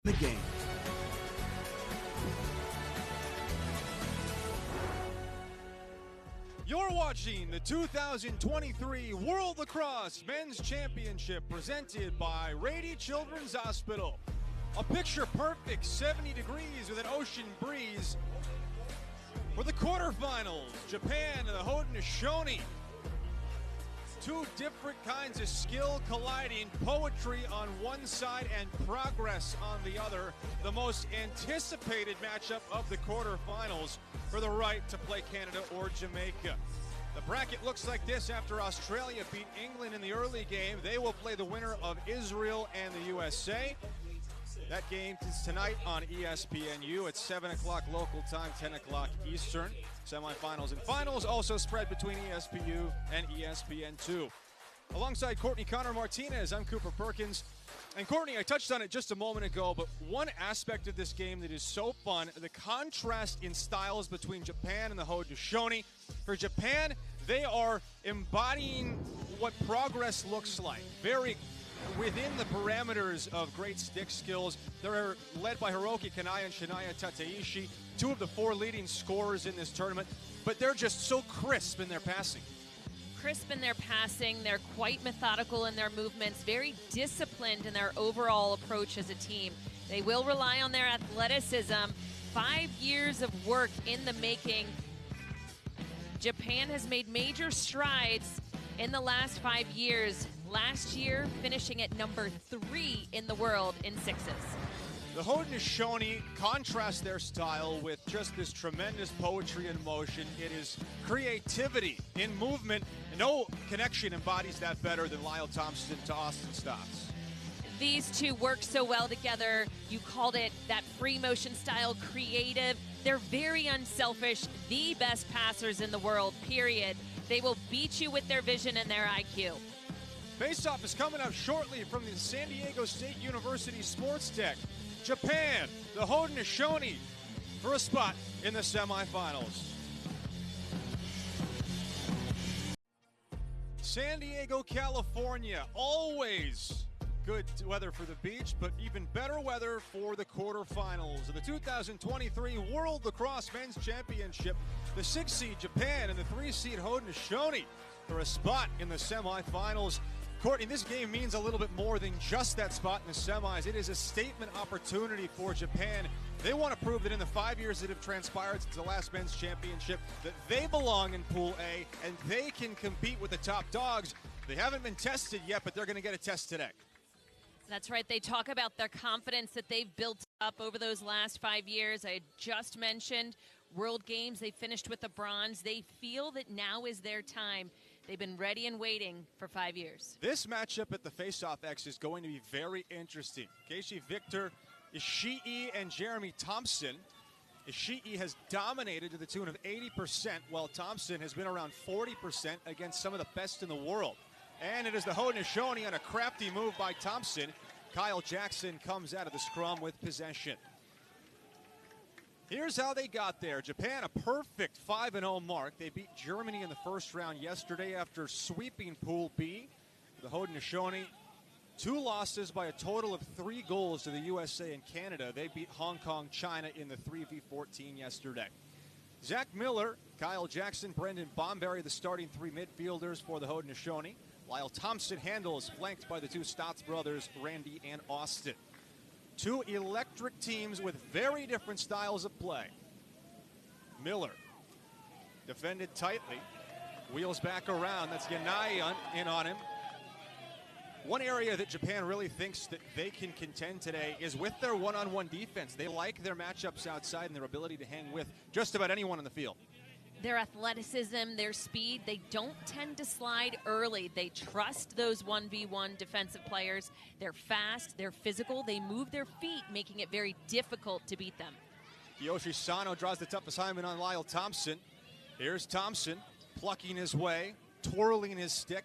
the game. You're watching the 2023 World Lacrosse Men's Championship presented by Rady Children's Hospital. A picture-perfect 70 degrees with an ocean breeze for the quarterfinals. Japan and the Haudenosaunee. Two different kinds of skill colliding, poetry on one side and progress on the other. The most anticipated matchup of the quarterfinals for the right to play Canada or Jamaica. The bracket looks like this after Australia beat England in the early game. They will play the winner of Israel and the USA. That game is tonight on ESPNU at 7 o'clock local time, 10 o'clock Eastern. Semifinals and finals also spread between ESPNU and ESPN2. Alongside Courtney Connor-Martinez, I'm Cooper Perkins. And Courtney, I touched on it just a moment ago, but one aspect of this game that is so fun, the contrast in styles between Japan and the Haudenosaunee. For Japan, they are embodying what progress looks like. Very within the parameters of great stick skills. They're led by Hiroki Kanai and Shania Tateishi, two of the four leading scorers in this tournament, but they're just so crisp in their passing. Crisp in their passing, they're quite methodical in their movements, very disciplined in their overall approach as a team. They will rely on their athleticism. 5 years of work in the making. Japan has made major strides in the last 5 years. Last year, finishing at number 3 in the world in sixes. The Haudenosaunee contrast their style with just this tremendous poetry in motion. It is creativity in movement. No connection embodies that better than Lyle Thompson to Austin Stotts. These two work so well together. You called it that free motion style, creative. They're very unselfish, the best passers in the world, period. They will beat you with their vision and their IQ. Face-off is coming up shortly from the San Diego State University Sports Deck. Japan, the Haudenosaunee, for a spot in the semifinals. San Diego, California, always good weather for the beach, but even better weather for the quarterfinals of the 2023 World Lacrosse Men's Championship. The 6-seed Japan and the 3-seed Haudenosaunee for a spot in the semifinals. Courtney, this game means a little bit more than just that spot in the semis. It is a statement opportunity for Japan. They want to prove that in the 5 years that have transpired since the last men's championship, that they belong in Pool A and they can compete with the top dogs. They haven't been tested yet, but they're going to get a test today. That's right. They talk about their confidence that they've built up over those last 5 years. I just mentioned World Games. They finished with the bronze. They feel that now is their time. They've been ready and waiting for 5 years. This matchup at the Face-Off X is going to be very interesting. Keishi Victor, Ishii, and Jeremy Thompson. Ishii has dominated to the tune of 80%, while Thompson has been around 40% against some of the best in the world. And it is the Haudenosaunee on a crafty move by Thompson. Kyle Jackson comes out of the scrum with possession. Here's how they got there. Japan, a perfect 5-0 mark. They beat Germany in the first round yesterday after sweeping Pool B. The Haudenosaunee, 2 losses by a total of 3 goals to the USA and Canada. They beat Hong Kong, China in the 3v14 yesterday. Zach Miller, Kyle Jackson, Brendan Bomberry, the starting 3 midfielders for the Haudenosaunee. Lyle Thompson handles, flanked by the 2 Stotts brothers, Randy and Austin. 2 electric teams with very different styles of play. Miller defended tightly, wheels back around. That's Yanai in on him. One area that Japan really thinks that they can contend today is with their one-on-one defense. They like their matchups outside and their ability to hang with just about anyone on the field. Their athleticism, their speed, they don't tend to slide early. They trust those 1v1 defensive players. They're fast, they're physical, they move their feet, making it very difficult to beat them. Yoshi Sano draws the tough assignment on Lyle Thompson. Here's Thompson plucking his way, twirling his stick,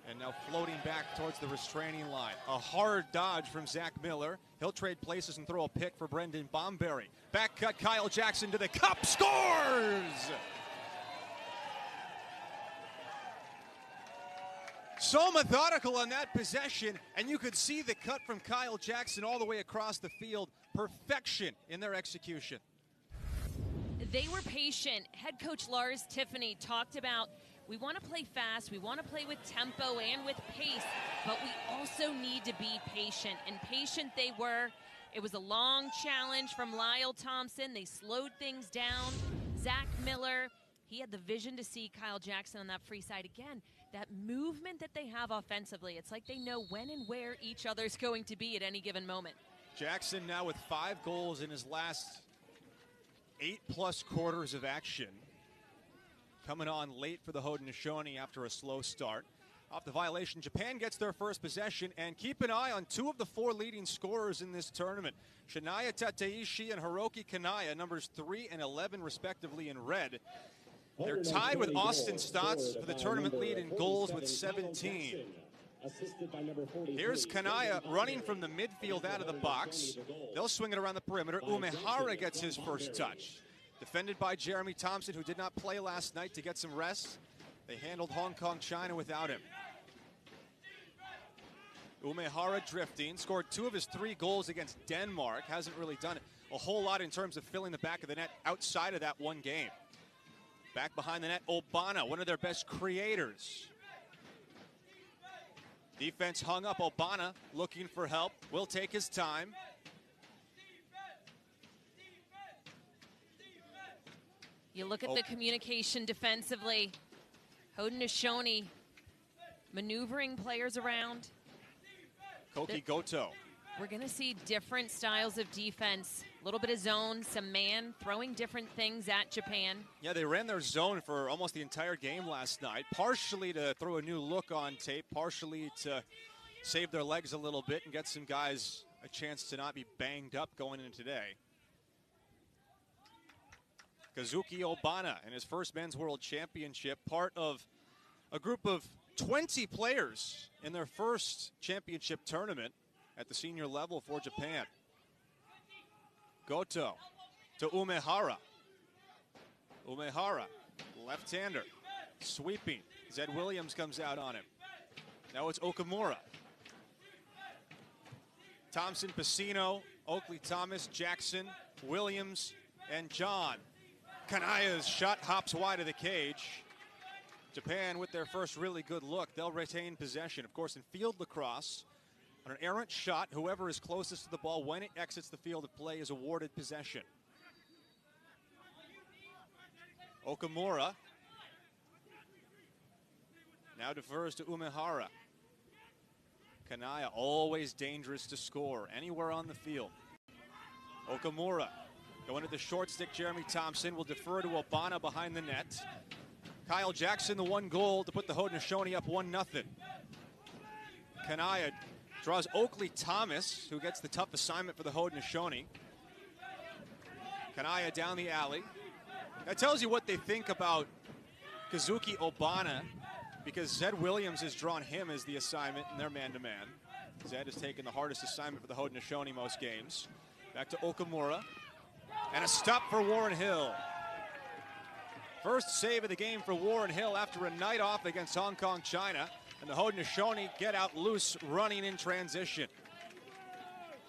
and now floating back towards the restraining line. A hard dodge from Zach Miller. He'll trade places and throw a pick for Brendan Bomberry. Back cut, Kyle Jackson to the cup, scores! So methodical on that possession, and you could see the cut from Kyle Jackson all the way across the field. Perfection in their execution. They were patient. Head coach Lars Tiffany talked about, we want to play fast, we want to play with tempo and with pace, but we also need to be patient. And patient they were. It was a long challenge from Lyle Thompson. They slowed things down. Zach Miller, he had the vision to see Kyle Jackson on that free side. Again, that movement that they have offensively, it's like they know when and where each other's going to be at any given moment. Jackson now with 5 goals in his last 8+ quarters of action. Coming on late for the Haudenosaunee after a slow start. Off the violation, Japan gets their first possession, and keep an eye on 2 of the 4 leading scorers in this tournament. Shinaya Tateishi and Hiroki Kanaya, numbers 3 and 11 respectively in red. They're tied with Austin Stotts for the tournament lead in goals with 17. Here's Kanaya running from the midfield out of the box. They'll swing it around the perimeter. Umehara gets his first touch. Defended by Jeremy Thompson, who did not play last night to get some rest. They handled Hong Kong China without him. Umehara drifting, scored 2 of his 3 goals against Denmark. Hasn't really done a whole lot in terms of filling the back of the net outside of that one game. Back behind the net, Obana, one of their best creators. Defense hung up. Obana looking for help. Will take his time. You look at the communication defensively. Haudenosaunee maneuvering players around. Koki Goto. We're going to see different styles of defense. A little bit of zone, some man, throwing different things at Japan. Yeah, they ran their zone for almost the entire game last night, partially to throw a new look on tape, partially to save their legs a little bit and get some guys a chance to not be banged up going into today. Kazuki Obana in his first Men's World Championship, part of a group of 20 players in their first championship tournament at the senior level for Japan. Goto to Umehara. Umehara, left-hander, sweeping. Zed Williams comes out on him. Now it's Okamura. Thompson, Pacino, Oakley Thomas, Jackson, Williams, and John. Kanaya's shot hops wide of the cage. Japan with their first really good look. They'll retain possession. Of course, in field lacrosse, on an errant shot, whoever is closest to the ball when it exits the field of play is awarded possession. Okamura now defers to Umehara. Kanaya always dangerous to score anywhere on the field. Okamura going to the short stick. Jeremy Thompson will defer to Obana behind the net. Kyle Jackson, the 1 goal to put the Haudenosaunee up 1-0. Kanaya draws Oakley Thomas, who gets the tough assignment for the Haudenosaunee. Kanaya down the alley. That tells you what they think about Kazuki Obana, because Zed Williams has drawn him as the assignment in their man-to-man. Zed has taken the hardest assignment for the Haudenosaunee most games. Back to Okamura. And a stop for Warren Hill. First save of the game for Warren Hill after a night off against Hong Kong China. And the Haudenosaunee get out loose running in transition.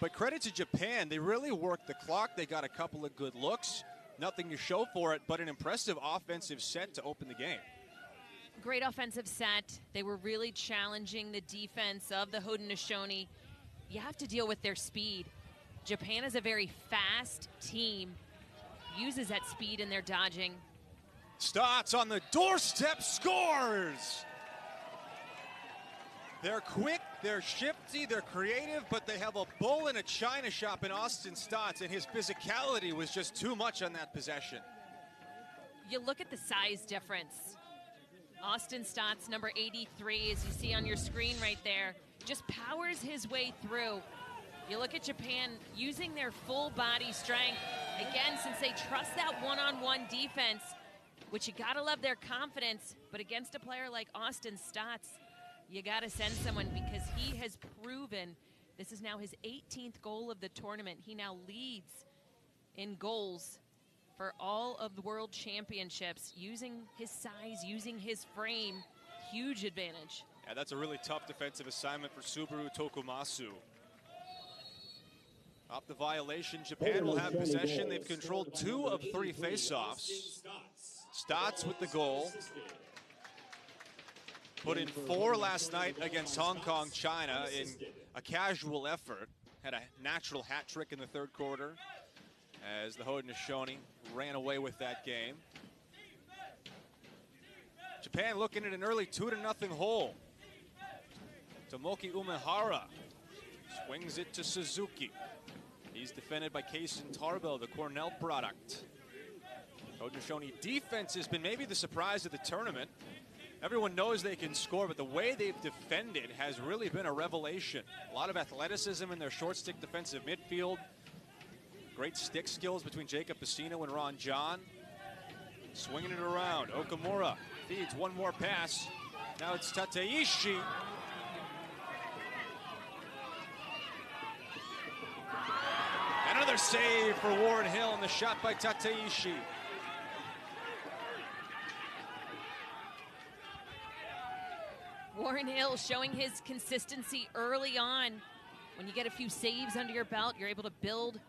But credit to Japan, they really worked the clock. They got a couple of good looks. Nothing to show for it, but an impressive offensive set to open the game. Great offensive set. They were really challenging the defense of the Haudenosaunee. You have to deal with their speed. Japan is a very fast team, uses that speed in their dodging. Stotts on the doorstep, scores! They're quick, they're shifty, they're creative, but they have a bull in a china shop in Austin Stotts, and his physicality was just too much on that possession. You look at the size difference. Austin Stotts, number 83, as you see on your screen right there, just powers his way through. You look at Japan using their full body strength. Again, since they trust that one-on-one defense, which you gotta love their confidence, but against a player like Austin Stotts, you gotta send someone because he has proven this is now his 18th goal of the tournament. He now leads in goals for all of the World Championships, using his size, using his frame. Huge advantage. Yeah, that's a really tough defensive assignment for Subaru Tokumasu. Off the violation, Japan will have possession. They've controlled 2 of 3 face-offs. Stotts with the goal. Put in 4 last night against Hong Kong, China in a casual effort. Had a natural hat trick in the 3rd quarter as the Haudenosaunee ran away with that game. Japan looking at an early 2-0 hole. Tomoki Umehara swings it to Suzuki. He's defended by Kaysen Tarbell, the Cornell product. Haudenosaunee defense has been maybe the surprise of the tournament. Everyone knows they can score, but the way they've defended has really been a revelation. A lot of athleticism in their short stick defensive midfield. Great stick skills between Jacob Pacino and Ron John. Swinging it around. Okamura feeds one more pass. Now it's Tateishi. Another save for Warren Hill, and the shot by Tateishi. Warren Hill showing his consistency early on. When you get a few saves under your belt, you're able to build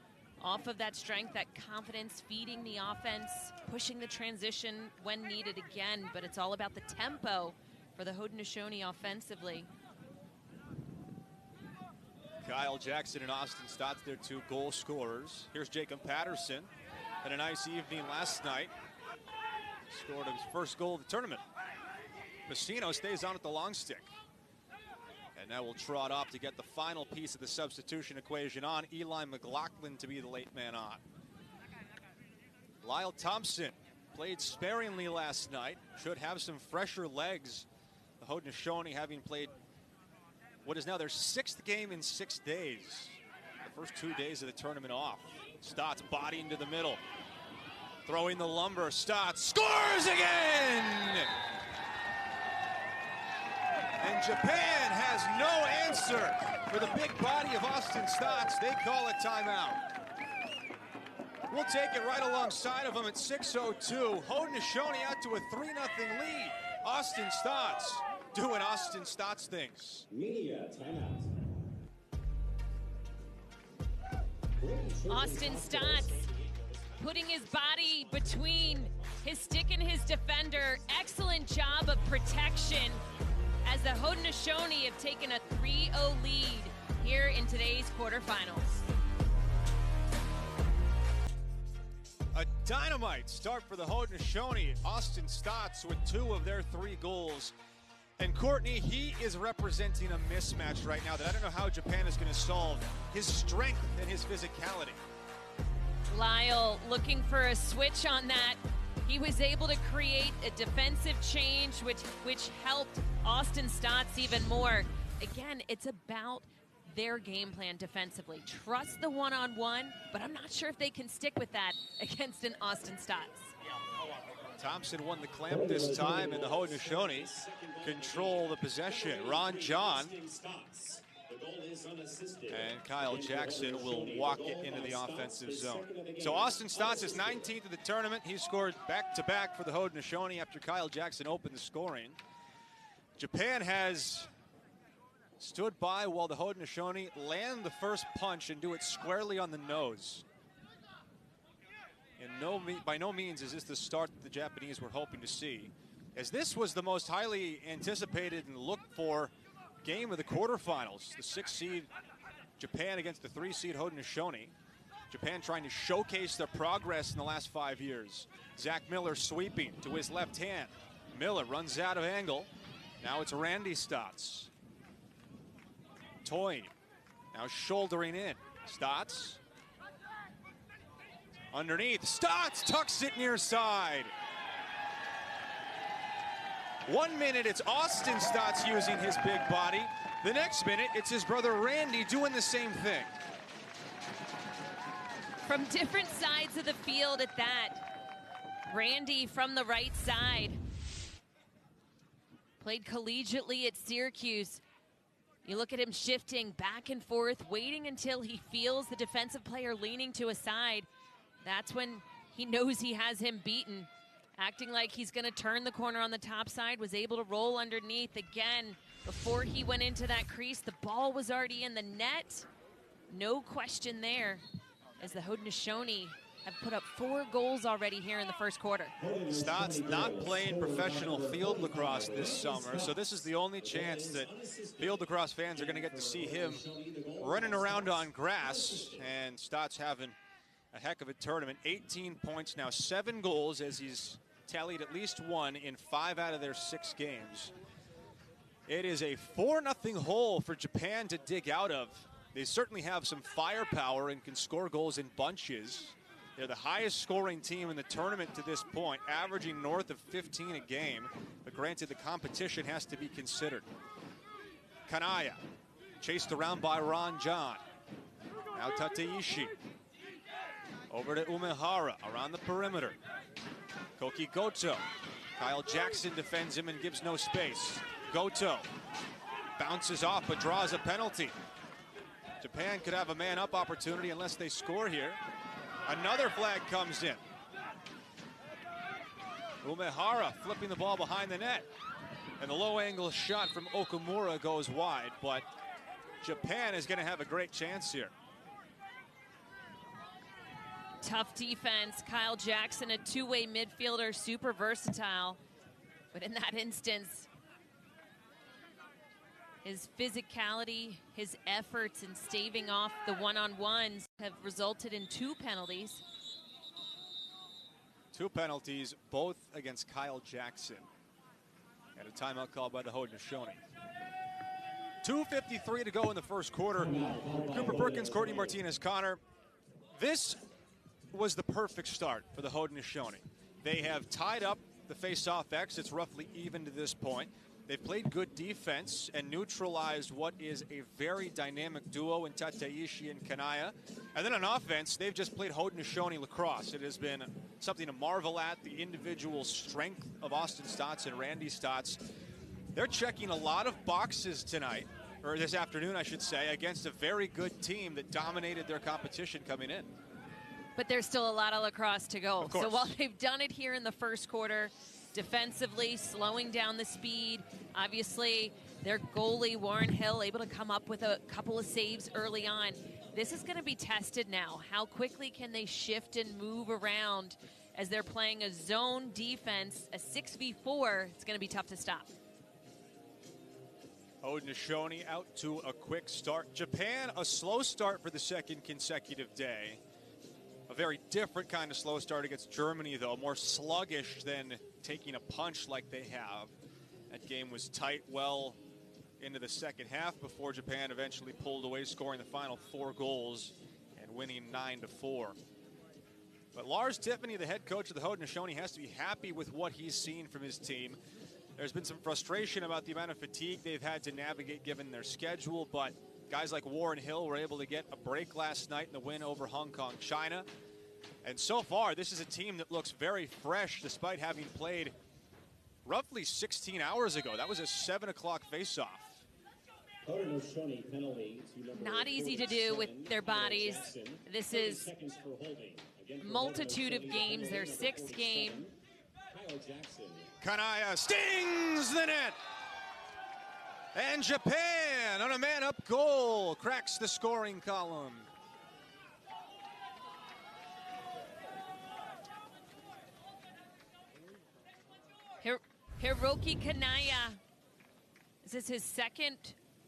off of that strength, that confidence, feeding the offense, pushing the transition when needed again. But it's all about the tempo for the Haudenosaunee offensively. Kyle Jackson and Austin Stotts, their 2 goal scorers. Here's Jacob Patterson. Had a nice evening last night. Scored his first goal of the tournament. Pacino stays on at the long stick. And now will trot off to get the final piece of the substitution equation on. Eli McLaughlin to be the late man on. Lyle Thompson played sparingly last night. Should have some fresher legs. The Haudenosaunee having played what is now their 6th game in 6 days. The first 2 days of the tournament off. Stotts body into the middle. Throwing the lumber. Stotts scores again! And Japan has no answer for the big body of Austin Stotts. They call a timeout. We'll take it right alongside of them at 6:02. Haudenosaunee out to a 3-0 lead. Austin Stotts doing Austin Stotts things. Media timeout. Austin Stotts putting his body between his stick and his defender. Excellent job of protection as the Haudenosaunee have taken a 3-0 lead here in today's quarterfinals. A dynamite start for the Haudenosaunee. Austin Stotts with 2 of their 3 goals. And Courtney, he is representing a mismatch right now that I don't know how Japan is going to solve. His strength and his physicality. Lyle looking for a switch on that. He was able to create a defensive change, which helped Austin Stotts even more. Again, it's about their game plan defensively. Trust the one-on-one, but I'm not sure if they can stick with that against an Austin Stotts. Thompson won the clamp this time, and the Haudenosaunee control the possession. Ron John and Kyle Jackson will walk it into the offensive zone. So Austin Stotts is 19th of the tournament. He scored back-to-back for the Haudenosaunee after Kyle Jackson opened the scoring. Japan has stood by while the Haudenosaunee land the first punch and do it squarely on the nose. And by no means is this the start that the Japanese were hoping to see, as this was the most highly anticipated and looked for game of the quarterfinals. The 6th seed Japan against the 3 seed Haudenosaunee. Japan trying to showcase their progress in the last 5 years. Zach Miller sweeping to his left hand. Miller runs out of angle. Now it's Randy Stotts. Toy now shouldering in. Stotts underneath. Stotts tucks it near side. 1 minute, it's Austin Stotts using his big body. The next minute, it's his brother Randy doing the same thing. From different sides of the field at that. Randy from the right side. Played collegiately at Syracuse. You look at him shifting back and forth, waiting until he feels the defensive player leaning to a side. That's when he knows he has him beaten. Acting like he's going to turn the corner on the top side, was able to roll underneath. Again, Before he went into that crease, the ball was already in the net. No question there, as the Haudenosaunee have put up 4 goals already here in the first quarter. Stott's not playing professional field lacrosse this summer, so this is the only chance that field lacrosse fans are going to get to see him running around on grass. And Stott's having a heck of a tournament. 18 points now, 7 goals, as he's tallied at least 1 in 5 out of their 6 games. It is a 4-0 hole for Japan to dig out of. They certainly have some firepower and can score goals in bunches. They're the highest scoring team in the tournament to this point, averaging north of 15 a game. But granted, the competition has to be considered. Kanaya, chased around by Ron John. Now Tateishi. Over to Umehara, around the perimeter. Koki Goto. Kyle Jackson defends him and gives no space. Goto bounces off but draws a penalty. Japan could have a man-up opportunity unless they score here. Another flag comes in. Umehara flipping the ball behind the net. And the low-angle shot from Okamura goes wide, but Japan is going to have a great chance here. Tough defense. Kyle Jackson, a two-way midfielder, super versatile. But in that instance, his physicality, his efforts in staving off the one-on-ones have resulted in 2 penalties. 2 penalties, both against Kyle Jackson. And a timeout called by the Haudenosaunee. 2:53 to go in the first quarter. Cooper Perkins, Courtney Martinez-Connor. This was the perfect start for the Haudenosaunee. They have tied up the face-off X. It's roughly even to this point. They've played good defense and neutralized what is a very dynamic duo in Tateishi and Kanaya. And then on offense, they've just played Haudenosaunee lacrosse. It has been something to marvel at, the individual strength of Austin Stotts and Randy Stotts. They're checking a lot of boxes tonight, or this afternoon, I should say, against a very good team that dominated their competition coming in. But there's still a lot of lacrosse to go. Of course. So while they've done it here in the first quarter, defensively, slowing down the speed. Obviously, their goalie, Warren Hill, able to come up with a couple of saves early on. This is going to be tested now. How quickly can they shift and move around as they're playing a zone defense, a 6v4? It's going to be tough to stop. Haudenosaunee out to a quick start. Japan, a slow start for the second consecutive day. A very different kind of slow start against Germany, though. More sluggish than taking a punch like they have. That game was tight well into the second half before Japan eventually pulled away, scoring the final 4 goals and winning 9-4. But Lars Tiffany, the head coach of the Haudenosaunee, has to be happy with what he's seen from his team. There's been some frustration about the amount of fatigue they've had to navigate given their schedule, but guys like Warren Hill were able to get a break last night in the win over Hong Kong, China. And so far, this is a team that looks very fresh despite having played roughly 16 hours ago. That was a 7 o'clock face-off. Not easy to do with their bodies. This is multitude of games, their 6th game. Kanaya stings the net. And Japan on a man-up goal cracks the scoring column. Hiroki Kanaya. This is his 2nd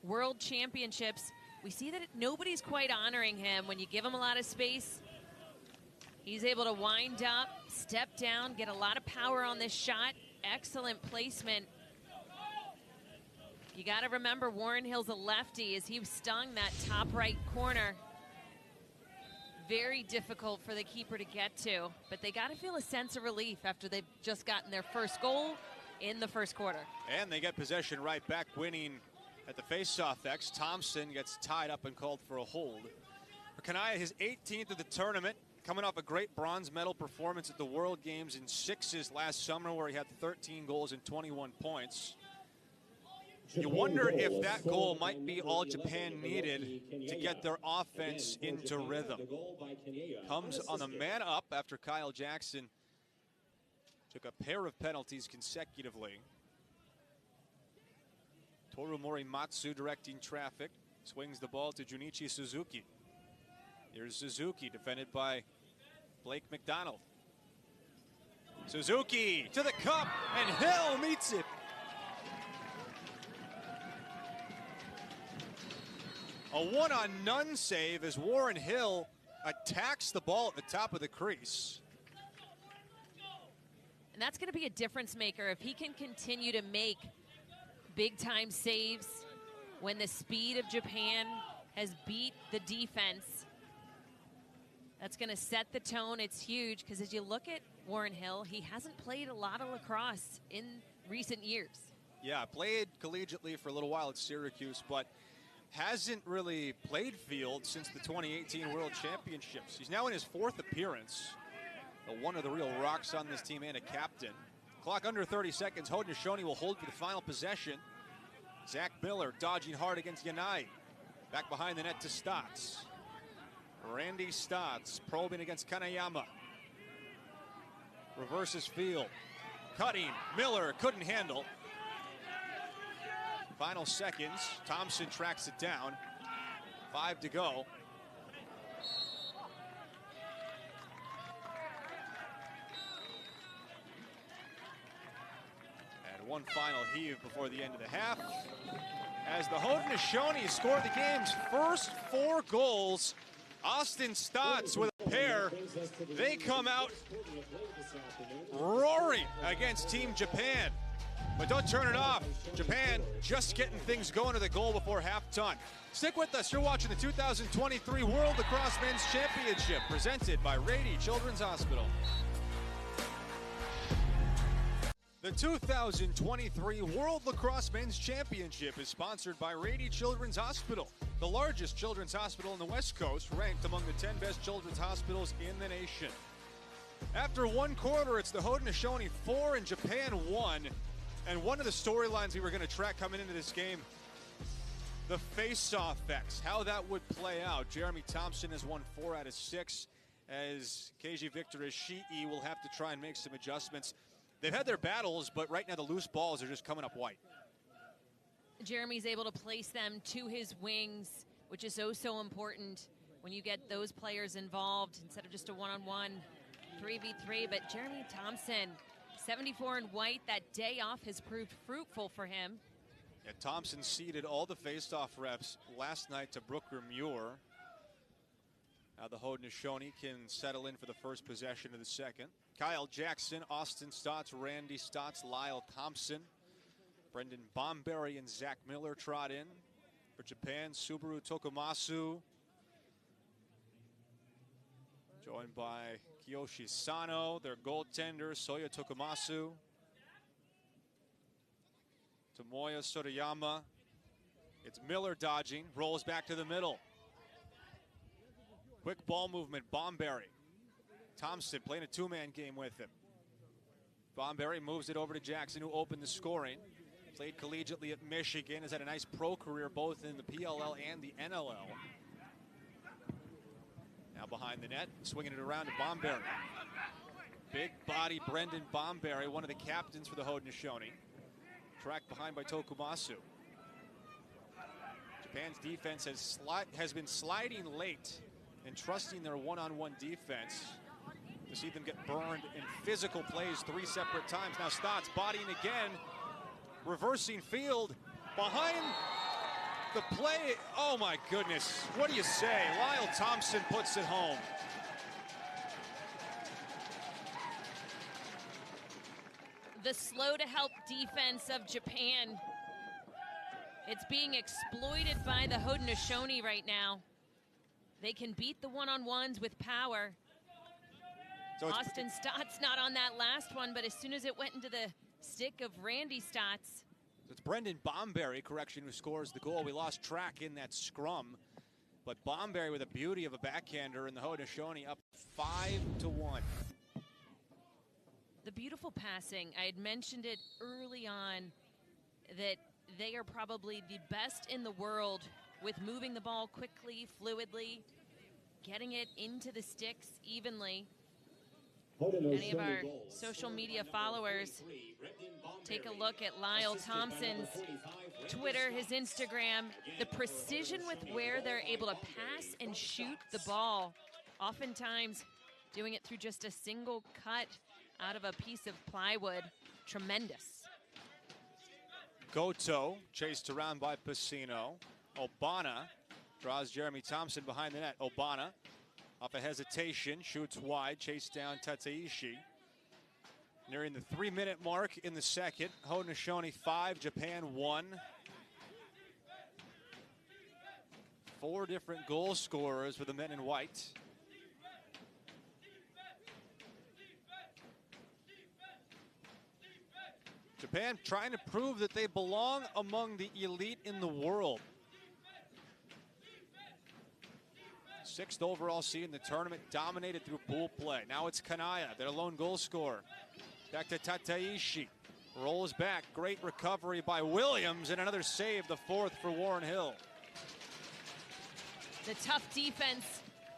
World Championships. We see that nobody's quite honoring him when you give him a lot of space. He's able to wind up, step down, get a lot of power on this shot. Excellent placement. You got to remember Warren Hill's a lefty as he stung that top right corner. Very difficult for the keeper to get to, but they got to feel a sense of relief after they've just gotten their first goal in the first quarter. And they get possession right back, winning at the face-off X. Thompson gets tied up and called for a hold. For Kanaya, his 18th of the tournament, coming off a great bronze medal performance at the World Games in 6s last summer, where he had 13 goals and 21 points. You wonder if that goal might be all Japan needed to get their offense into rhythm. Comes on the man up after Kyle Jackson took a pair of penalties consecutively. Toru Morimatsu directing traffic. Swings the ball to Junichi Suzuki. Here's Suzuki, defended by Blake McDonald. Suzuki to the cup, and Hill meets it. A one-on-none save as Warren Hill attacks the ball at the top of the crease. And that's going to be a difference maker if he can continue to make big-time saves when the speed of Japan has beat the defense. That's going to set the tone. It's huge because as you look at Warren Hill, he hasn't played a lot of lacrosse in recent years. Yeah, played collegiately for a little while at Syracuse, but hasn't really played field since the 2018 World Championships. He's now in his 4th appearance. One of the real rocks on this team and a captain. Clock under 30 seconds. Haudenosaunee will hold for the final possession. Zach Miller dodging hard against Yanai. Back behind the net to Stotts. Randy Stotts probing against Kanayama. Reverses field. Cutting. Miller couldn't handle. Final seconds. Thompson tracks it down. 5 to go. And one final heave before the end of the half. As the Haudenosaunee scored the game's first 4 goals. Austin Stotts with a pair. They come out roaring against Team Japan. But don't turn it off. Japan just getting things going to the goal before halftime. Stick with us. You're watching the 2023 World Lacrosse Men's Championship presented by Rady Children's Hospital. The 2023 World Lacrosse Men's Championship is sponsored by Rady Children's Hospital, the largest children's hospital in the West Coast, ranked among the 10 best children's hospitals in the nation. After one quarter, it's the Haudenosaunee 4 and Japan 1. And one of the storylines we were going to track coming into this game, the face-off X, how that would play out. Jeremy Thompson has won 4 out of 6, as KG Victor Ishii will have to try and make some adjustments. They've had their battles, but right now the loose balls are just coming up white. Jeremy's able to place them to his wings, which is so important when you get those players involved instead of just a one-on-one 3v3. But Jeremy Thompson, 74 in white, that day off has proved fruitful for him. Yeah, Thompson ceded all the face-off reps last night to Brooker Muir. Now the Haudenosaunee can settle in for the first possession of the second. Kyle Jackson, Austin Stotts, Randy Stotts, Lyle Thompson, Brendan Bomberry and Zach Miller trot in. For Japan, Subaru Tokumasu, joined by Kiyoshi Sano, their goaltender, Soya Tokumasu. Tomoya Sotoyama. It's Miller dodging, rolls back to the middle. Quick ball movement, Bomberry. Thompson playing a 2-man game with him. Bomberry moves it over to Jackson, who opened the scoring. Played collegiately at Michigan, has had a nice pro career both in the PLL and the NLL. Now behind the net, swinging it around to Bomberry. Big body Brendan Bomberry, one of the captains for the Haudenosaunee. Tracked behind by Tokumasu. Japan's defense has been sliding late and trusting their one-on-one defense. To see them get burned in physical plays 3 separate times. Now Stotts bodying again, reversing field, behind the play. Oh my goodness, what do you say? Lyle Thompson puts it home. The slow to help defense of Japan. It's being exploited by the Haudenosaunee right now. They can beat the one-on-ones with power. So Austin Stotts not on that last one, but as soon as it went into the stick of Randy Stotts. So it's Brendan Bomberry, correction, who scores the goal. We lost track in that scrum, but Bomberry with a beauty of a backhander, and the Haudenosaunee up 5-1. The beautiful passing, I had mentioned it early on, that they are probably the best in the world with moving the ball quickly, fluidly, getting it into the sticks evenly. Any of our social media followers, take a look at Lyle Thompson's Twitter, his Instagram, the precision with where they're able to pass and shoot the ball, oftentimes doing it through just a single cut out of a piece of plywood. Tremendous. Goto chased around by Pacino. Obana draws Jeremy Thompson behind the net. Obana off a hesitation, shoots wide, chased down Tateishi. Nearing the 3-minute mark in the second. Haudenosaunee 5, Japan 1. 4 different goal scorers for the men in white. Japan trying to prove that they belong among the elite in the world. 6th overall seed in the tournament, dominated through pool play. Now it's Kanaya, their lone goal scorer. Back to Tateishi. Rolls back. Great recovery by Williams, and another save, the 4th for Warren Hill. The tough defense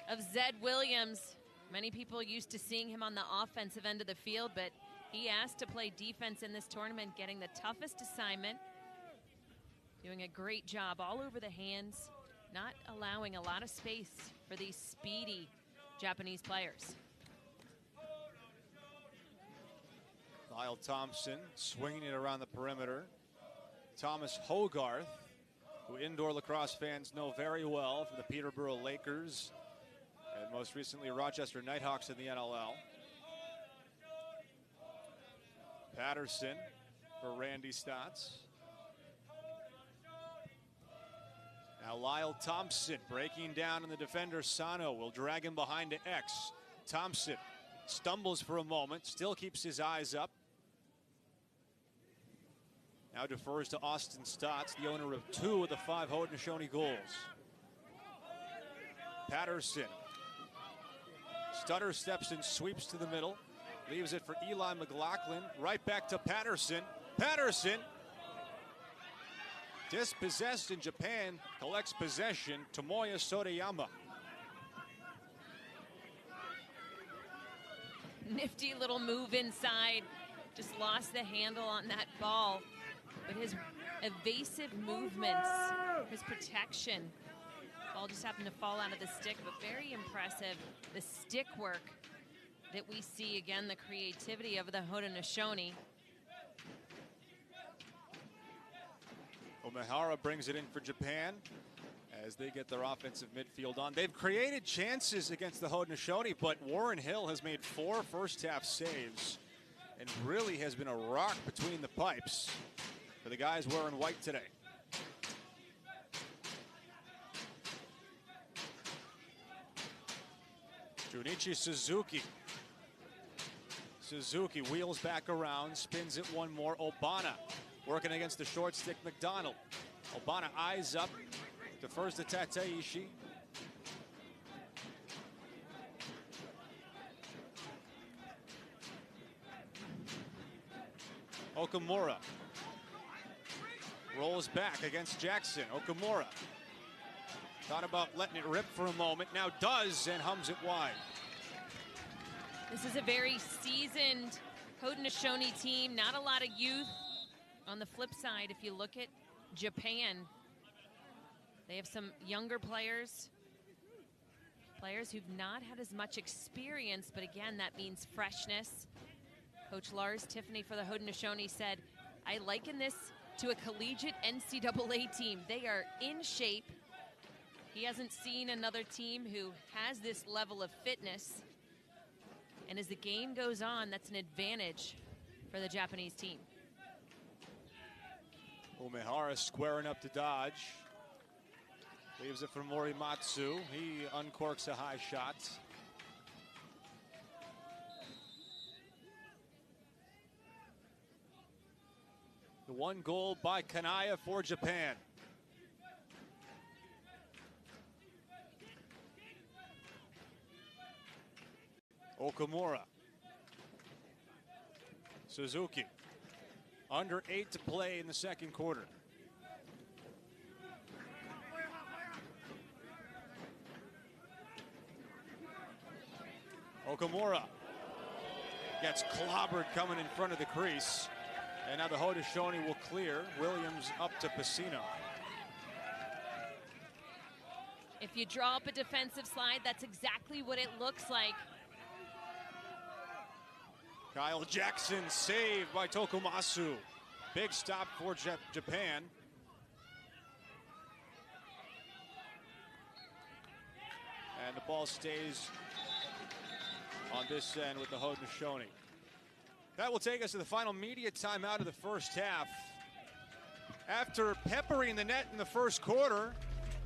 of Zed Williams. Many people used to seeing him on the offensive end of the field, but he asked to play defense in this tournament, getting the toughest assignment. Doing a great job all over the hands, not allowing a lot of space for these speedy Japanese players. Lyle Thompson swinging it around the perimeter. Thomas Hogarth, who indoor lacrosse fans know very well from the Peterborough Lakers and most recently Rochester Knighthawks in the NLL. Patterson for Randy Stotts. Now Lyle Thompson breaking down in the defender. Sano will drag him behind to X. Thompson stumbles for a moment, still keeps his eyes up. Now defers to Austin Stotts, the owner of 2 of the 5 Haudenosaunee goals. Patterson. Stutter steps and sweeps to the middle. Leaves it for Eli McLaughlin. Right back to Patterson. Patterson, dispossessed in Japan, collects possession. Tomoya Sorayama. Nifty little move inside. Just lost the handle on that ball. But his evasive movements, his protection, ball just happened to fall out of the stick, but very impressive. The stick work that we see, again, the creativity of the Haudenosaunee. Omihara brings it in for Japan as they get their offensive midfield on. They've created chances against the Haudenosaunee, but Warren Hill has made 4 first-half saves and really has been a rock between the pipes for the guys wearing white today. Junichi Suzuki. Suzuki wheels back around, spins it one more. Obana working against the short stick McDonald. Obana eyes up, defers to Tateishi. Okamura rolls back against Jackson. Okamura thought about letting it rip for a moment, now does, and hums it wide. This is a very seasoned Haudenosaunee team, not a lot of youth. On the flip side, if you look at Japan, they have some younger players who've not had as much experience, but again, that means freshness. Coach Lars Tiffany for the Haudenosaunee said, I liken this to a collegiate NCAA team. They are in shape. He hasn't seen another team who has this level of fitness. And as the game goes on, that's an advantage for the Japanese team. Umehara squaring up to dodge. Leaves it for Morimatsu. He uncorks a high shot. The 1 goal by Kanaya for Japan. Okamura. Suzuki. Under 8 to play in the second quarter. Okamura gets clobbered coming in front of the crease. And now the Haudenosaunee will clear. Williams up to Pacino. If you draw up a defensive slide, that's exactly what it looks like. Kyle Jackson saved by Tokumasu. Big stop for Japan. And the ball stays on this end with the Haudenosaunee. That will take us to the final media timeout of the first half. After peppering the net in the first quarter,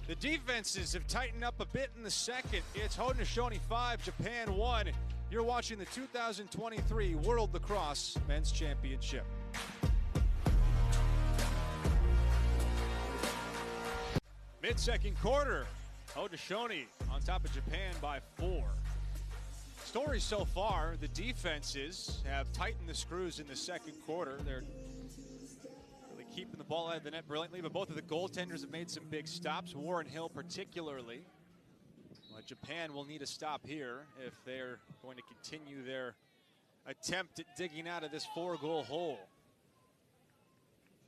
the defenses have tightened up a bit in the second. It's Haudenosaunee 5, Japan 1. You're watching the 2023 World Lacrosse Men's Championship. Mid-second quarter, Haudenosaunee on top of Japan by 4. Story so far, the defenses have tightened the screws in the second quarter. They're really keeping the ball out of the net brilliantly, but both of the goaltenders have made some big stops, Warren Hill particularly. But Japan will need a stop here if they're going to continue their attempt at digging out of this 4-goal hole.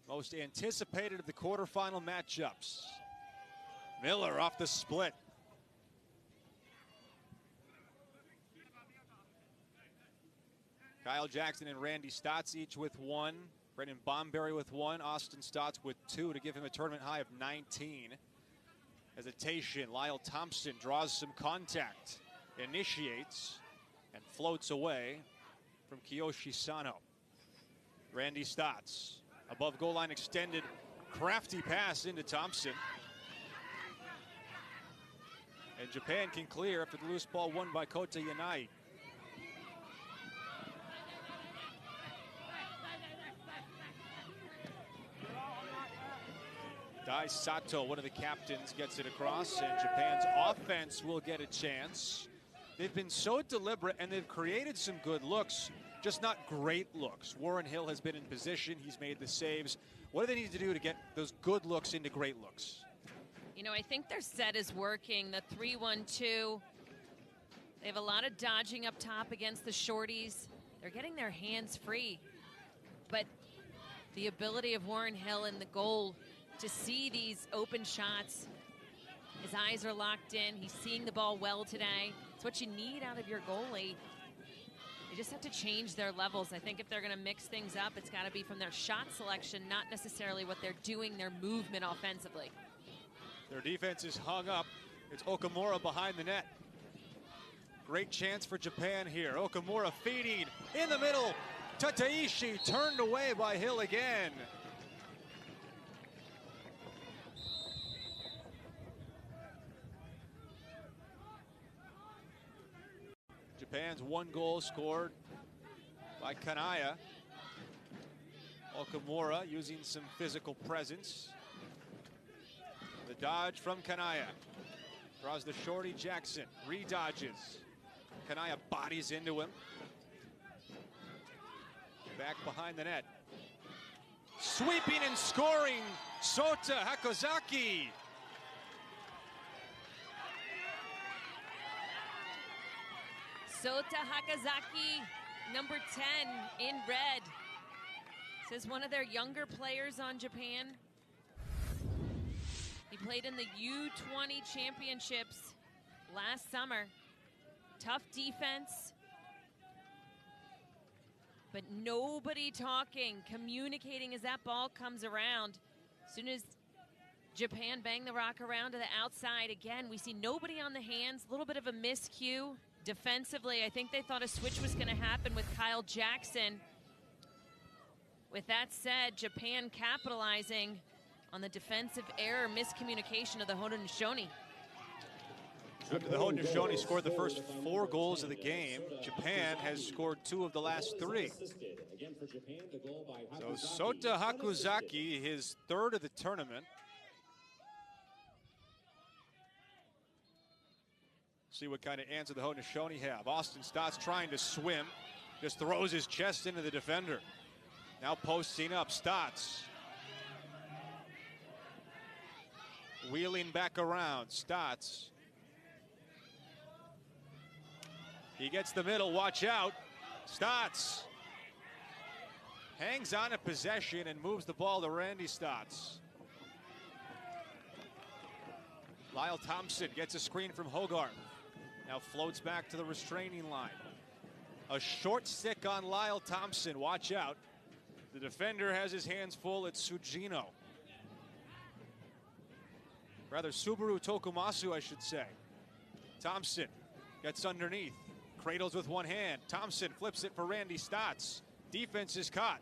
Most anticipated of the quarterfinal matchups. Miller off the split. Kyle Jackson and Randy Stotts each with 1. Brendan Bomberry with 1. Austin Stotts with 2 to give him a tournament high of 19. Hesitation. Lyle Thompson draws some contact, initiates, and floats away from Kiyoshi Sano. Randy Stotts above goal line extended. Crafty pass into Thompson. And Japan can clear after the loose ball won by Kota Yanai. Dai Sato, one of the captains, gets it across, and Japan's offense will get a chance. They've been so deliberate, and they've created some good looks, just not great looks. Warren Hill has been in position. He's made the saves. What do they need to do to get those good looks into great looks? You know, I think their set is working. The 3-1-2. They have a lot of dodging up top against the shorties. They're getting their hands free. But the ability of Warren Hill in the goal to see these open shots, his eyes are locked in. He's seeing the ball well today. It's what you need out of your goalie. They just have to change their levels. I think if they're going to mix things up, it's got to be from their shot selection, not necessarily what they're doing, their movement offensively. Their defense is hung up. It's Okamura behind the net. Great chance for Japan here. Okamura feeding in the middle. Tataishi turned away by Hill again. Japan's 1 goal scored by Kanaya. Okamura using some physical presence. The dodge from Kanaya. Draws the shorty Jackson. Re-dodges. Kanaya bodies into him. Back behind the net. Sweeping and scoring. Sota Hakozaki. Sota Hakozaki, number 10 in red. This is one of their younger players on Japan. He played in the U20 championships last summer. Tough defense, but nobody talking, communicating as that ball comes around. As soon as Japan bang the rock around to the outside, again, we see nobody on the hands, a little bit of a miscue. Defensively, I think they thought a switch was going to happen with Kyle Jackson. With that said, Japan capitalizing on the defensive error, miscommunication of the Haudenosaunee. After the Haudenosaunee scored the first 4 goals of the game, Japan has scored 2 of the last 3. So Sota Hakozaki, his 3rd of the tournament. See what kind of answer the Haudenosaunee have. Austin Stotts trying to swim, just throws his chest into the defender. Now posting up, Stotts. Wheeling back around, Stotts. He gets the middle, watch out. Stotts. hangs on to possession and moves the ball to Randy Stotts. Lyle Thompson gets a screen from Hogarth. Now floats back to the restraining line. A short stick on Lyle Thompson. Watch out. The defender has his hands full. It's Sugino. Rather, Subaru Tokumasu, I should say. Thompson gets underneath. Cradles with one hand. Thompson flips it for Randy Stotts. Defense is caught.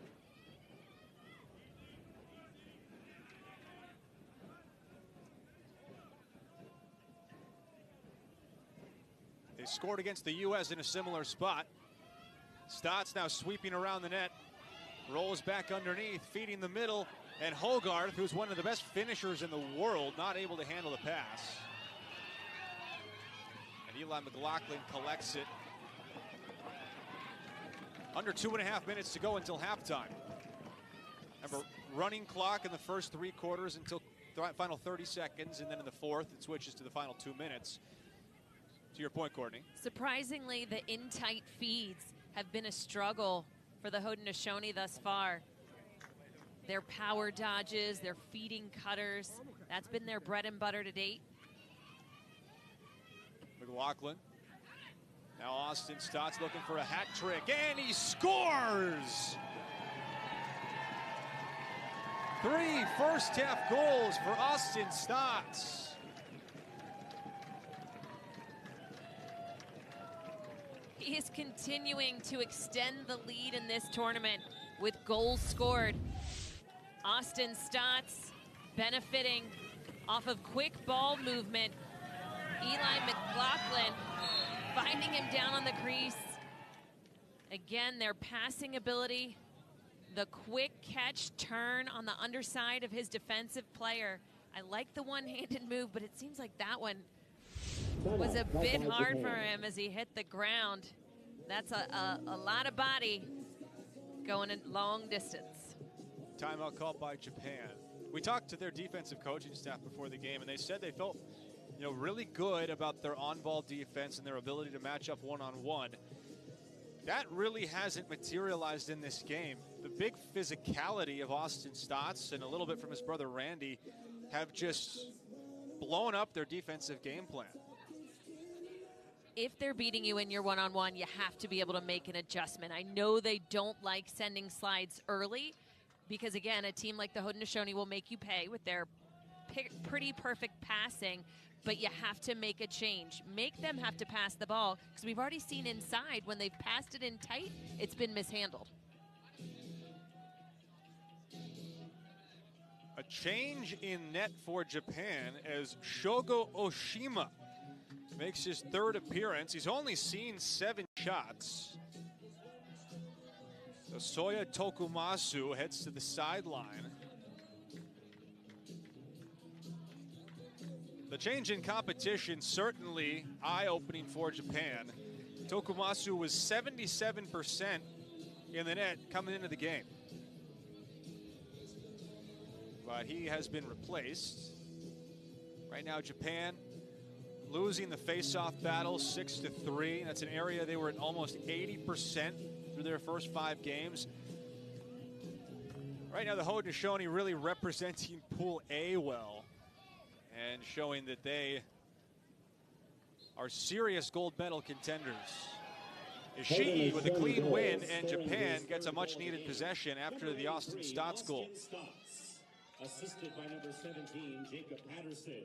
They scored against the U.S. in a similar spot. Stotts now sweeping around the net. Rolls back underneath, feeding the middle. And Hogarth, who's one of the best finishers in the world, not able to handle the pass. And Eli McLaughlin collects it. Under 2.5 minutes to go until halftime. Remember, running clock in the first 3 quarters until the final 30 seconds, and then in the fourth, it switches to the final 2 minutes. To your point, Courtney. Surprisingly, the in-tight feeds have been a struggle for the Haudenosaunee thus far. Their power dodges, their feeding cutters, that's been their bread and butter to date. McLaughlin. Now Austin Stotts looking for a hat trick, and he scores! 3 first-half goals for Austin Stotts. He is continuing to extend the lead in this tournament with goals scored. Austin Stotts benefiting off of quick ball movement. Eli McLaughlin finding him down on the crease. Again, their passing ability, the quick catch turn on the underside of his defensive player. I like the one-handed move, but it seems like that one was a bit hard for him as he hit the ground. That's a lot of body going a long distance. Timeout called by Japan. We talked to their defensive coaching staff before the game, and they said they felt, really good about their on-ball defense and their ability to match up one-on-one. That really hasn't materialized in this game. The big physicality of Austin Stotts and a little bit from his brother Randy have just blown up their defensive game plan. If they're beating you in your one-on-one, you have to be able to make an adjustment. I know they don't like sending slides early because, again, a team like the Haudenosaunee will make you pay with their pretty perfect passing, but you have to make a change. Make them have to pass the ball because we've already seen inside when they've passed it in tight, it's been mishandled. A change in net for Japan as Shogo Oshima makes his 3rd appearance. He's only seen 7 shots. So Soya Tokumasu heads to the sideline. The change in competition certainly eye-opening for Japan. Tokumasu was 77% in the net coming into the game. But he has been replaced. Right now, Japan losing the face-off battle 6-3. That's an area they were at almost 80% through their first 5 games. Right now, the Haudenosaunee really representing Pool A well and showing that they are serious gold medal contenders. Ishii with a clean win, and Japan gets a much-needed possession after the Austin Stotts goal. Assisted by number 17, Jacob Patterson.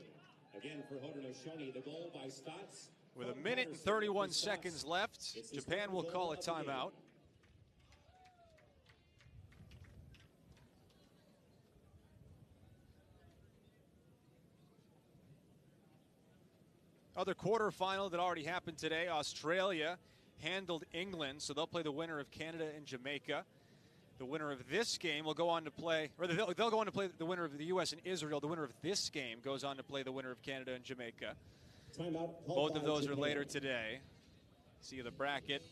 Again for Haudenosaunee, the goal by Stotts. With 1 minute and 31 seconds left, Japan will call a timeout. Other quarterfinal that already happened today, Australia handled England, so they'll play the winner of Canada and Jamaica. The winner of this game will go on to play, or they'll go on to play the winner of the U.S. and Israel. The winner of this game goes on to play the winner of Canada and Jamaica. Both of those are later today. See the bracket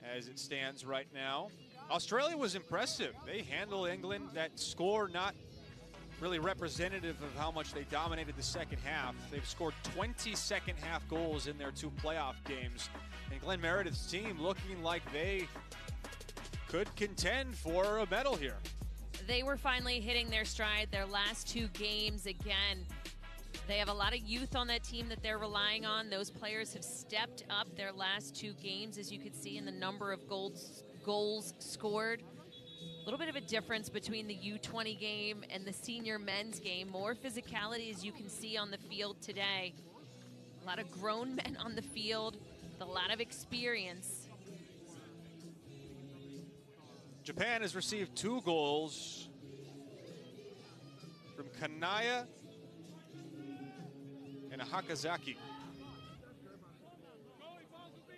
as it stands right now. Australia was impressive. They handled England. That score not really representative of how much they dominated the second half. They've scored 20 second half goals in their 2 playoff games. And Glenn Meredith's team looking like they could contend for a medal here. They were finally hitting their stride their last 2 games again. They have a lot of youth on that team that they're relying on. Those players have stepped up their last 2 games, as you could see in the number of goals scored. A little bit of a difference between the U20 game and the senior men's game. More physicality, as you can see on the field today. A lot of grown men on the field with a lot of experience. Japan has received 2 goals from Kanaya and Hakazaki.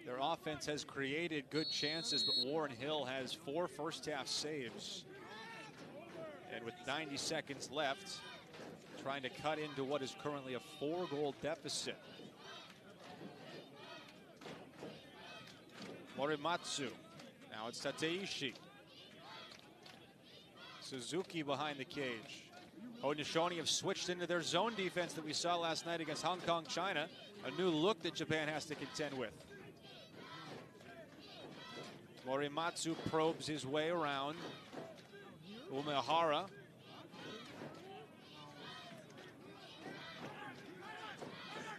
Their offense has created good chances, but Warren Hill has 4 first-half saves. And with 90 seconds left, trying to cut into what is currently a 4-goal deficit. Morimatsu. Now it's Tateishi. Suzuki behind the cage. Haudenosaunee have switched into their zone defense that we saw last night against Hong Kong, China. A new look that Japan has to contend with. Morimatsu probes his way around. Umehara.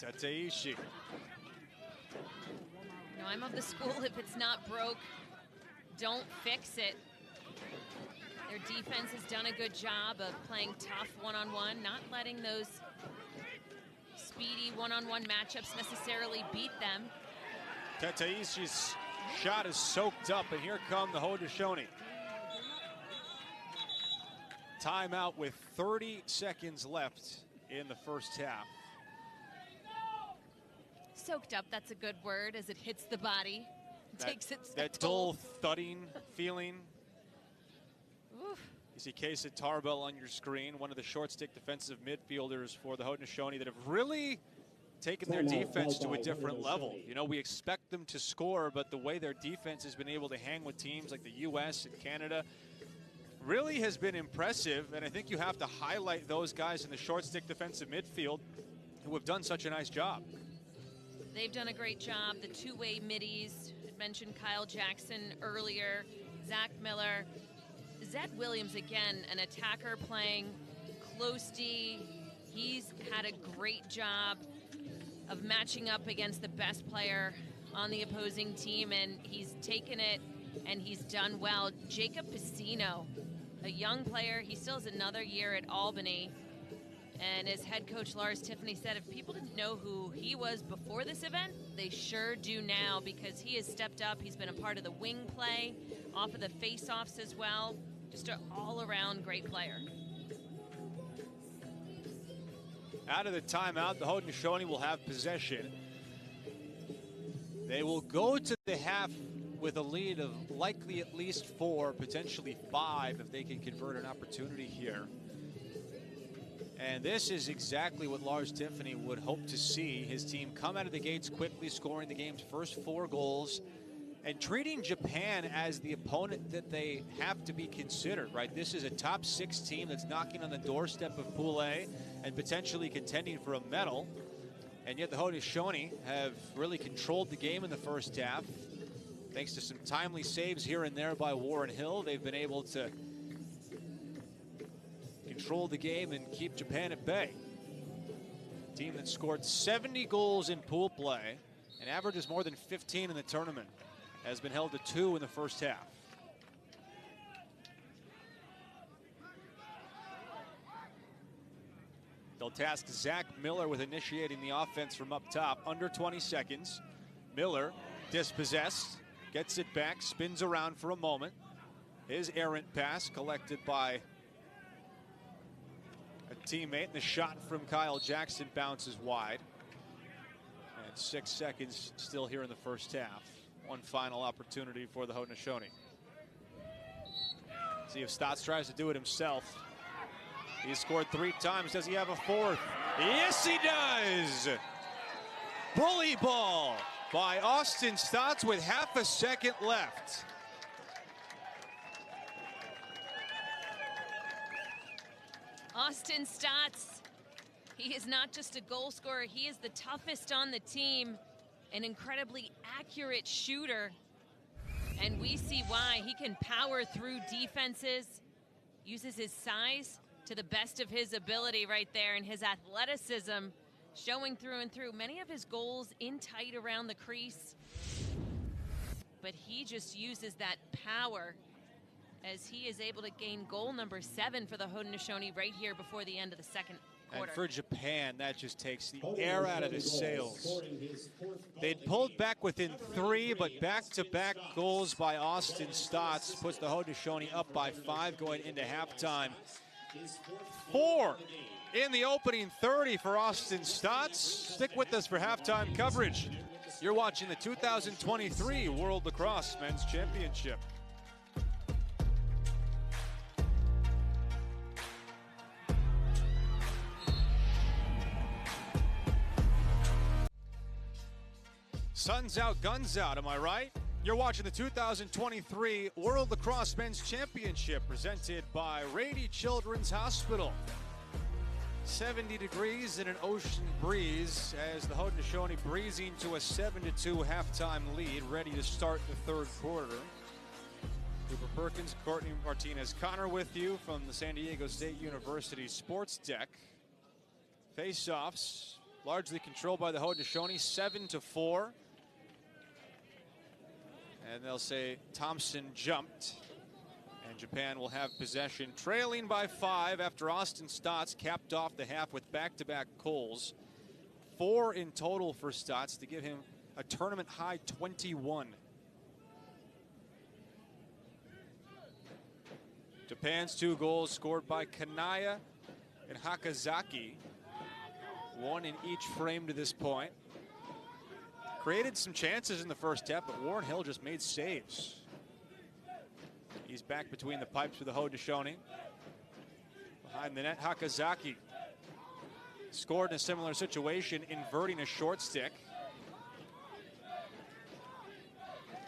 Tateishi. No, I'm of the school, if it's not broke, don't fix it. Their defense has done a good job of playing tough one-on-one, not letting those speedy one-on-one matchups necessarily beat them. Tateishi's shot is soaked up, and here come the Haudenosaunee. Timeout with 30 seconds left in the first half. Soaked up, that's a good word, as it hits the body. Takes its that toll. dull thudding feeling. Oof. You see Kesa Tarbell on your screen, one of the short stick defensive midfielders for the Haudenosaunee that have really taken their defense to a different level. You know, we expect them to score, but the way their defense has been able to hang with teams like the U.S. and Canada really has been impressive, and I think you have to highlight those guys in the short stick defensive midfield who have done such a nice job. They've done a great job. The two-way middies, I mentioned Kyle Jackson earlier, Zach Miller, Zed Williams, again, an attacker playing close D. He's had a great job of matching up against the best player on the opposing team, and he's taken it and he's done well. Jacob Piscino, a young player, he still has another year at Albany. And as head coach Lars Tiffany said, if people didn't know who he was before this event, they sure do now, because he has stepped up. He's been a part of the wing play, off of the face-offs as well. Just an all-around great player. Out of the timeout, the Haudenosaunee will have possession. They will go to the half with a lead of likely at least 4, potentially 5, if they can convert an opportunity here. And this is exactly what Lars Tiffany would hope to see. His team come out of the gates quickly, scoring the game's first 4 goals, and treating Japan as the opponent that they have to be considered, right? This is a top 6 team that's knocking on the doorstep of Pool A and potentially contending for a medal. And yet the Haudenosaunee have really controlled the game in the first half. Thanks to some timely saves here and there by Warren Hill, they've been able to control the game and keep Japan at bay. Team that scored 70 goals in pool play and averages more than 15 in the tournament has been held to 2 in the first half. They'll task Zach Miller with initiating the offense from up top. Under 20 seconds. Miller dispossessed, gets it back, spins around for a moment. His errant pass collected by a teammate, and the shot from Kyle Jackson bounces wide. And 6 seconds still here in the first half. One final opportunity for the Haudenosaunee. See if Stotts tries to do it himself. He's scored 3 times. Does he have a 4th? Yes, he does! Bully ball by Austin Stotts with half a second left. Austin Stotts, he is not just a goal scorer, he is the toughest on the team, an incredibly accurate shooter. And we see why. He can power through defenses, uses his size to the best of his ability right there, and his athleticism showing through and through. Many of his goals in tight around the crease, but he just uses that power as he is able to gain goal number 7 for the Haudenosaunee right here before the end of the second quarter. And for Japan, that just takes the air out of his sails. They'd pulled back within 3, but back-to-back goals by Austin Stotts puts the Haudenosaunee up by 5 going into halftime. 4 in the opening 30 for Austin Stotts. Stick with us for halftime coverage. You're watching the 2023 World Lacrosse Men's Championship. Sun's out, guns out, am I right? You're watching the 2023 World Lacrosse Men's Championship presented by Rady Children's Hospital. 70 degrees and an ocean breeze as the Haudenosaunee breezing to a 7-2 halftime lead, ready to start the third quarter. Cooper Perkins, Courtney Martinez, Connor with you from the San Diego State University sports deck. Face-offs largely controlled by the Haudenosaunee, 7-4. And they'll say Thompson jumped. And Japan will have possession, trailing by 5 after Austin Stotts capped off the half with back-to-back goals. 4 in total for Stotts to give him a tournament-high 21. Japan's 2 goals scored by Kanaya and Hakazaki. 1 in each frame to this point. Created some chances in the first half, but Warren Hill just made saves. He's back between the pipes for the Haudenosaunee. Behind the net, Hakazaki scored in a similar situation, inverting a short stick.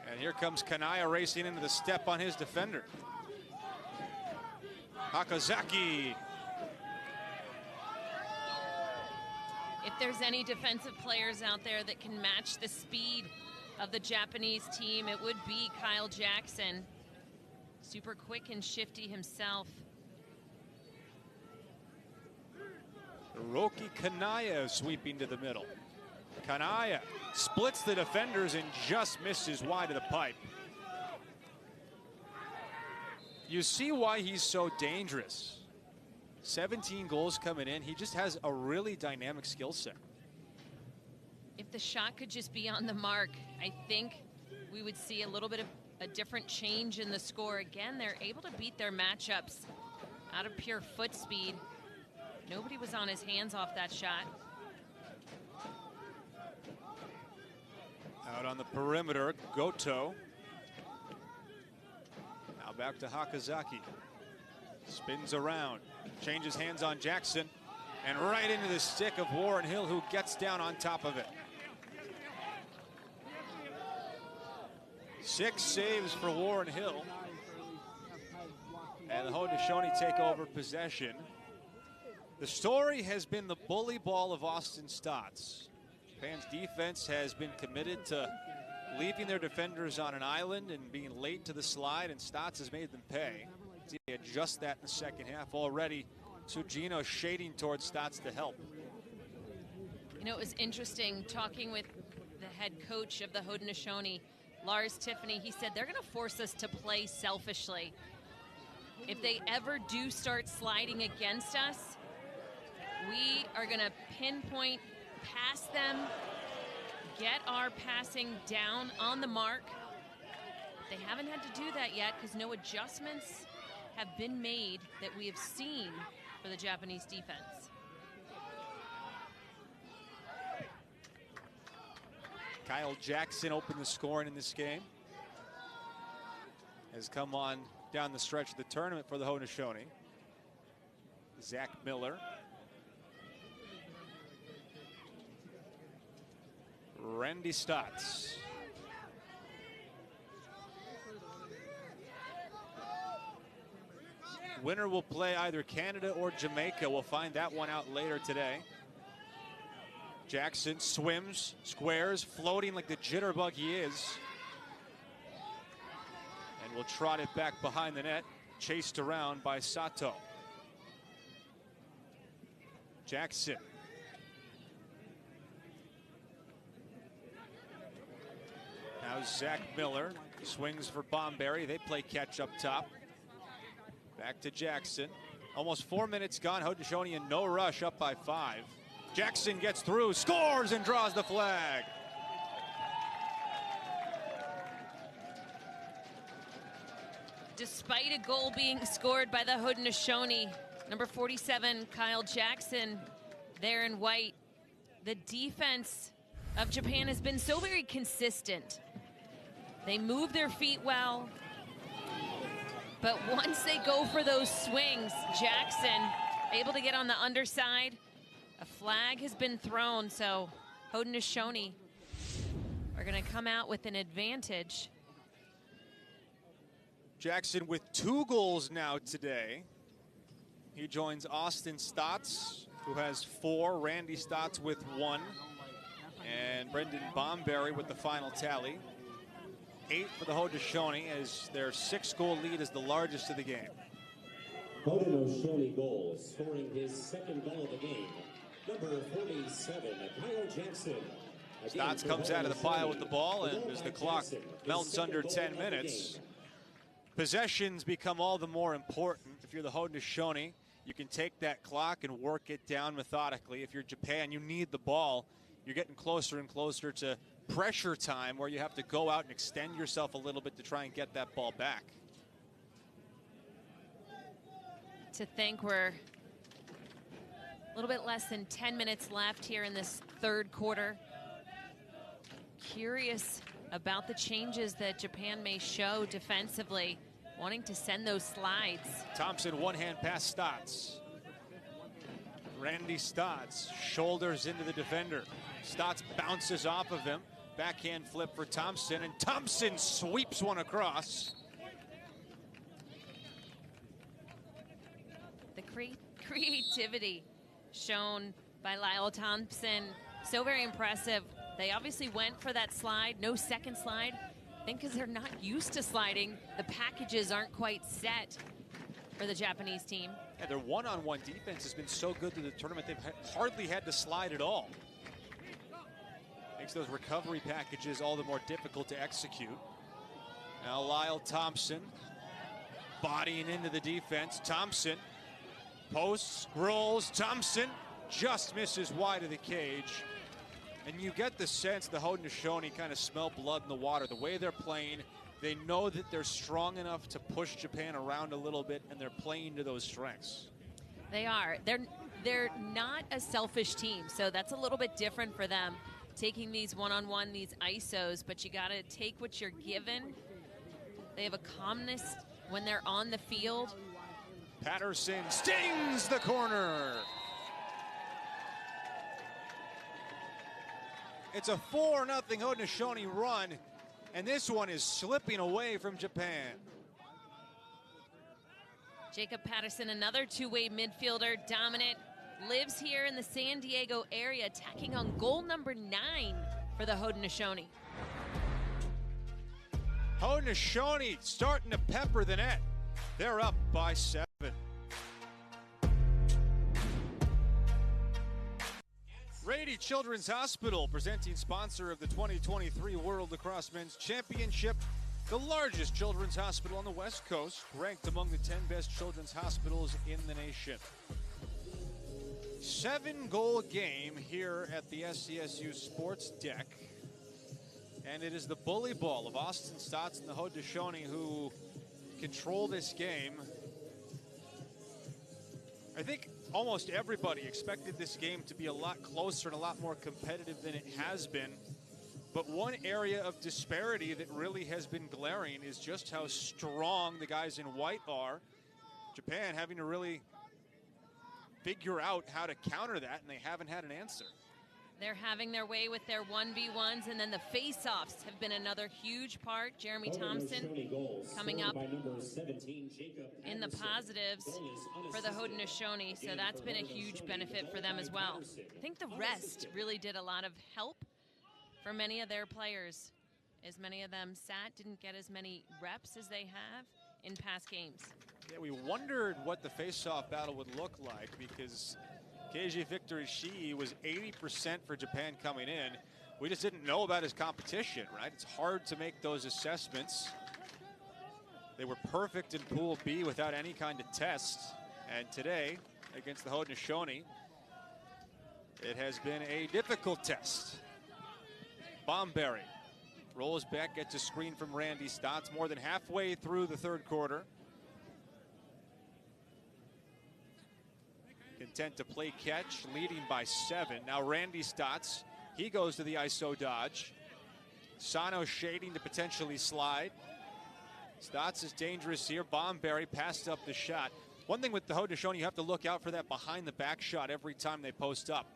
And here comes Kanaya racing into the step on his defender. Hakazaki. If there's any defensive players out there that can match the speed of the Japanese team, it would be Kyle Jackson. Super quick and shifty himself. Hiroki Kanaya sweeping to the middle. Kanaya splits the defenders and just misses wide of the pipe. You see why he's so dangerous. 17 goals coming in. He just has a really dynamic skill set. If the shot could just be on the mark, I think we would see a little bit of a different change in the score. Again, they're able to beat their matchups out of pure foot speed. Nobody was on his hands off that shot. Out on the perimeter, Goto. Now back to Hakazaki. Spins around, changes hands on Jackson, and right into the stick of Warren Hill, who gets down on top of it. 6 saves for Warren Hill. And the Haudenosaunee take over possession. The story has been the bully ball of Austin Stotts. Japan's defense has been committed to leaving their defenders on an island and being late to the slide, and Stotts has made them pay. They adjust that in the second half already. Sugino shading towards Stotts to help. You know, it was interesting talking with the head coach of the Haudenosaunee, Lars Tiffany. He said they're going to force us to play selfishly. If they ever do start sliding against us, we are going to pinpoint past them, get our passing down on the mark. They haven't had to do that yet because no adjustments have been made that we have seen for the Japanese defense. Kyle Jackson opened the scoring in this game. Has come on down the stretch of the tournament for the Haudenosaunee. Zach Miller. Randy Stotts. Winner will play either Canada or Jamaica. We'll find that one out later today. Jackson swims, squares, floating like the jitterbug he is. and will trot it back behind the net, chased around by Sato. Jackson. Now Zach Miller swings for Bomberry. They play catch up top. Back to Jackson. Almost 4 minutes gone. Haudenosaunee in no rush, up by 5. Jackson gets through, scores, and draws the flag. Despite a goal being scored by the Haudenosaunee, number 47, Kyle Jackson, there in white, the defense of Japan has been so very consistent. They move their feet well, but once they go for those swings, Jackson able to get on the underside. A flag has been thrown, so Haudenosaunee are going to come out with an advantage. Jackson with 2 goals now today. He joins Austin Stotts, who has 4, Randy Stotts with 1, and Brendan Bomberry with the final tally. 8 for the Haudenosaunee, as their 6-goal lead is the largest of the game. Haudenosaunee goal, scoring his 2nd goal of the game. Number 47, Kyle Jackson. Stotts comes out of the pile with the ball, and as the clock melts under 10 minutes, possessions become all the more important. If you're the Haudenosaunee, you can take that clock and work it down methodically. If you're Japan, you need the ball. You're getting closer and closer to pressure time, where you have to go out and extend yourself a little bit to try and get that ball back. To think we're a little bit less than 10 minutes left here in this 3rd quarter. Curious about the changes that Japan may show defensively, wanting to send those slides. Thompson, one-hand pass, Stotts. Randy Stotts shoulders into the defender. Stotts bounces off of him. Backhand flip for Thompson, and Thompson sweeps one across. The creativity shown by Lyle Thompson, so very impressive. They obviously went for that slide, no second slide. I think because they're not used to sliding, the packages aren't quite set for the Japanese team. Yeah, their one-on-one defense has been so good through the tournament, they've hardly had to slide at all. Makes those recovery packages all the more difficult to execute. Now Lyle Thompson bodying into the defense. Thompson posts, rolls. Thompson just misses wide of the cage. And you get the sense the Haudenosaunee kind of smell blood in the water. The way they're playing, they know that they're strong enough to push Japan around a little bit, and they're playing to those strengths. They are. They're not a selfish team, so that's a little bit different for them, taking these one-on-one, these ISOs, but you got to take what you're given. They have a calmness when they're on the field. Patterson stings the corner. It's a 4-0 Haudenosaunee run, and this one is slipping away from Japan. Jacob Patterson, another two-way midfielder, dominant, lives here in the San Diego area, attacking on goal number 9 for the Haudenosaunee. Haudenosaunee starting to pepper the net. They're up by 7. Rady Children's Hospital, presenting sponsor of the 2023 World Lacrosse Men's Championship, the largest children's hospital on the West Coast, ranked among the 10 best children's hospitals in the nation. 7-goal game here at the SCSU Sports Deck. And it is the bully ball of Austin Stotts and the Haudenosaunee who control this game. I think almost everybody expected this game to be a lot closer and a lot more competitive than it has been. But one area of disparity that really has been glaring is just how strong the guys in white are. Japan having to really figure out how to counter that, and they haven't had an answer. They're having their way with their 1v1s, and then the face-offs have been another huge part. Jeremy Thompson coming up in the positives for the Haudenosaunee, so that's been a huge benefit for them as well. I think the rest really did a lot of help for many of their players. as many of them didn't get as many reps as they have in past games. Yeah, we wondered what the face-off battle would look like because Keiji Victor Ishii was 80% for Japan coming in. We just didn't know about his competition, right? It's hard to make those assessments. They were perfect in Pool B without any kind of test. And today, against the Haudenosaunee, it has been a difficult test. Bomberry rolls back, gets a screen from Randy Stotts more than halfway through the third quarter. Content to play catch, leading by 7. Now Randy Stotts, he goes to the ISO dodge. Sano shading to potentially slide. Stotts is dangerous here. Bomberry passed up the shot. One thing with the Haudenosaunee, you have to look out for that behind the back shot every time they post up.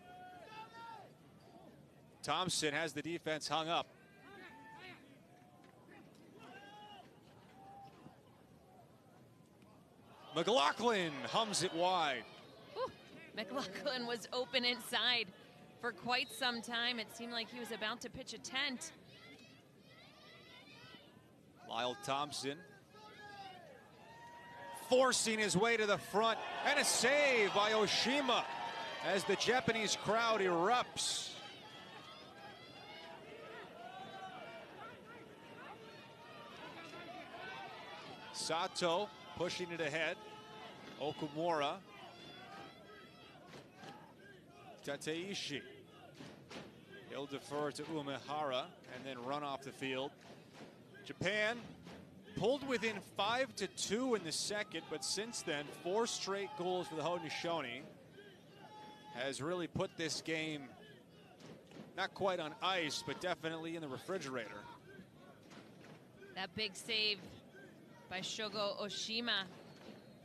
Thompson has the defense hung up. McLaughlin hums it wide. Whew. McLaughlin was open inside for quite some time. It seemed like he was about to pitch a tent. Lyle Thompson forcing his way to the front, and a save by Oshima as the Japanese crowd erupts. Sato pushing it ahead. Okumura. Tateishi. He'll defer to Umehara and then run off the field. Japan pulled within 5-2 in the second, but since then, 4 straight goals for the Haudenosaunee has really put this game not quite on ice, but definitely in the refrigerator. That big save by Shogo Oshima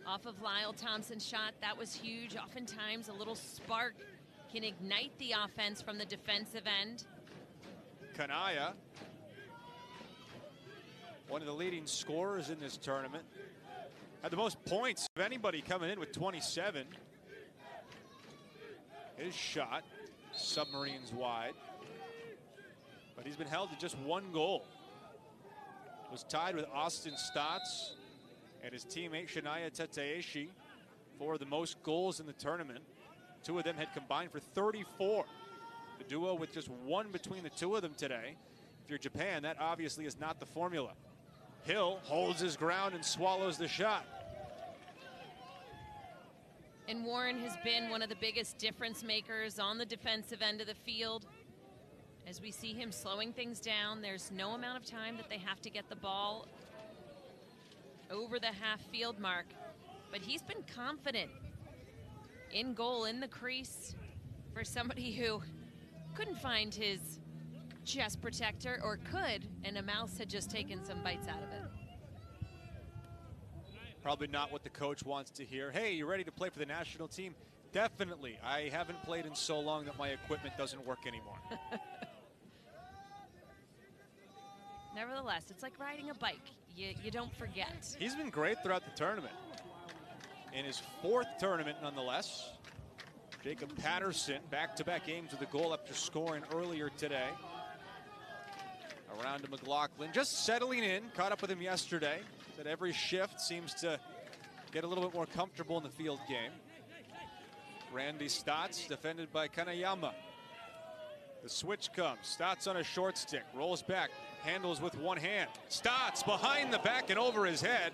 off of Lyle Thompson's shot, that was huge. Oftentimes a little spark can ignite the offense from the defensive end. Kanaya, one of the leading scorers in this tournament, had the most points of anybody coming in with 27. His shot, submarines wide, but he's been held to just 1 goal. Was tied with Austin Stotts and his teammate Shinaya Tateishi for the most goals in the tournament. 2 of them had combined for 34. The duo with just 1 between the 2 of them today. If you're Japan, that obviously is not the formula. Hill holds his ground and swallows the shot. And Warren has been one of the biggest difference makers on the defensive end of the field. As we see him slowing things down, there's no amount of time that they have to get the ball over the half-field mark. But he's been confident in goal, in the crease, for somebody who couldn't find his chest protector, or could, and a mouse had just taken some bites out of it. Probably not what the coach wants to hear. Hey, you ready to play for the national team? Definitely. I haven't played in so long that my equipment doesn't work anymore. Nevertheless, it's like riding a bike. You don't forget. He's been great throughout the tournament. In his 4th tournament, nonetheless. Jacob Patterson, back-to-back games with a goal after scoring earlier today. Around to McLaughlin, just settling in, caught up with him yesterday. That every shift seems to get a little bit more comfortable in the field game. Randy Stotts, defended by Kanayama. The switch comes, Stotts on a short stick, rolls back, handles with 1 hand. Stotts behind the back and over his head.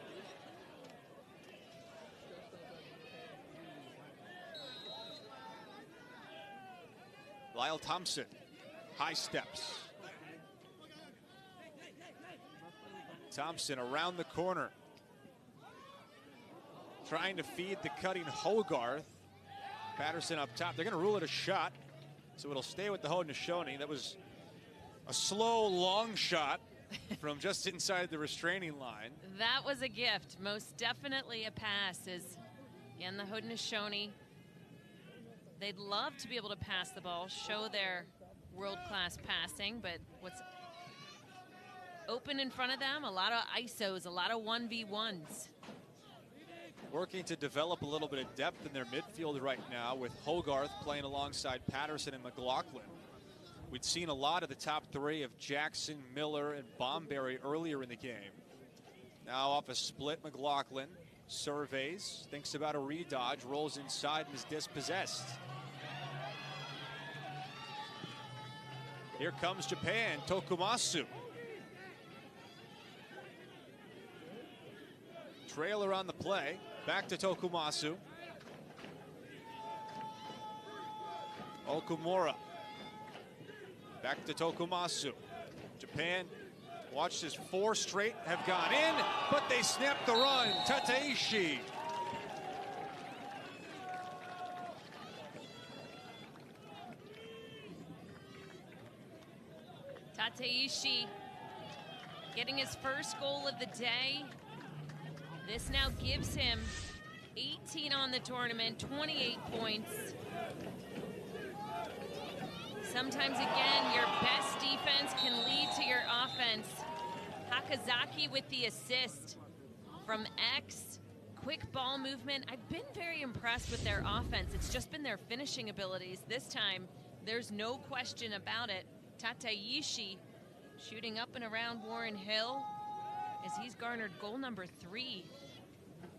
Lyle Thompson, high steps. Thompson around the corner, trying to feed the cutting Hogarth. Patterson up top. They're going to rule it a shot, so it'll stay with the Haudenosaunee. That was a slow, long shot from just inside the restraining line. That was a gift. Most definitely a pass. As again, the Haudenosaunee, they'd love to be able to pass the ball, show their world-class passing, but what's open in front of them, a lot of ISOs, a lot of 1v1s. Working to develop a little bit of depth in their midfield right now, with Hogarth playing alongside Patterson and McLaughlin. We'd seen a lot of the top three of Jackson, Miller, and Bomberry earlier in the game. Now off a split, McLaughlin surveys, thinks about a redodge, rolls inside and is dispossessed. Here comes Japan, Tokumasu. Trailer on the play, back to Tokumasu. Okumura. Back to Tokumasu. Japan, watch this, 4 straight have gone in, but they snapped the run. Tateishi. Tateishi getting his first goal of the day. This now gives him 18 on the tournament, 28 points. Sometimes, again, your best defense can lead to your offense. Hakozaki with the assist from X. Quick ball movement. I've been very impressed with their offense. It's just been their finishing abilities. This time, there's no question about it. Tateishi shooting up and around Warren Hill as he's garnered goal number 3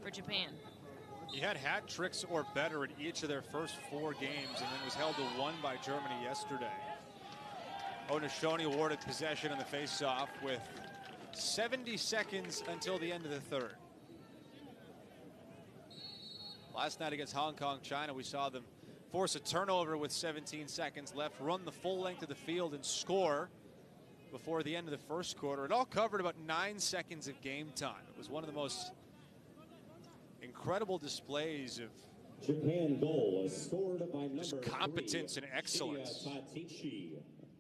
for Japan. He had hat tricks or better in each of their first 4 games and then was held to 1 by Germany yesterday. Haudenosaunee awarded possession in the face-off with 70 seconds until the end of the third. Last night against Hong Kong, China, we saw them force a turnover with 17 seconds left, run the full length of the field and score before the end of the first quarter. It all covered about 9 seconds of game time. It was one of the most incredible displays of Japan goal scored by number competence 3, and excellence. Tateishi.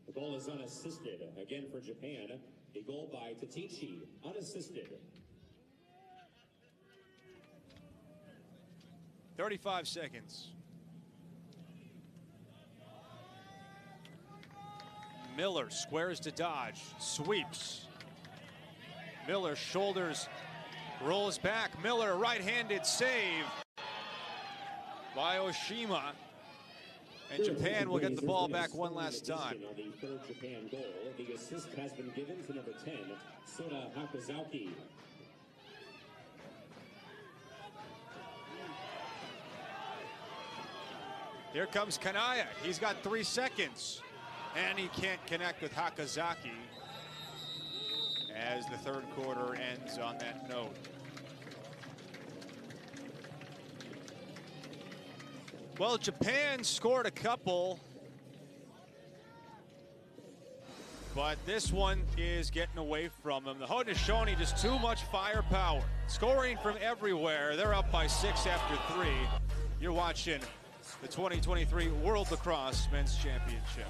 The goal is unassisted. Again for Japan, a goal by Tateishi, unassisted. 35 seconds. Miller squares to dodge, sweeps. Miller shoulders, rolls back. Miller, right-handed save by Oshima. And Japan will get the ball back one last time. On the third Japan goal, the assist has been given to number 10, Sota Hakozaki. Here comes Kanaya. He's got 3 seconds. And he can't connect with Hakozaki as the third quarter ends on that note. Well, Japan scored a couple, but this one is getting away from them. The Haudenosaunee just too much firepower. Scoring from everywhere. They're up by 6 after 3. You're watching the 2023 World Lacrosse Men's Championship.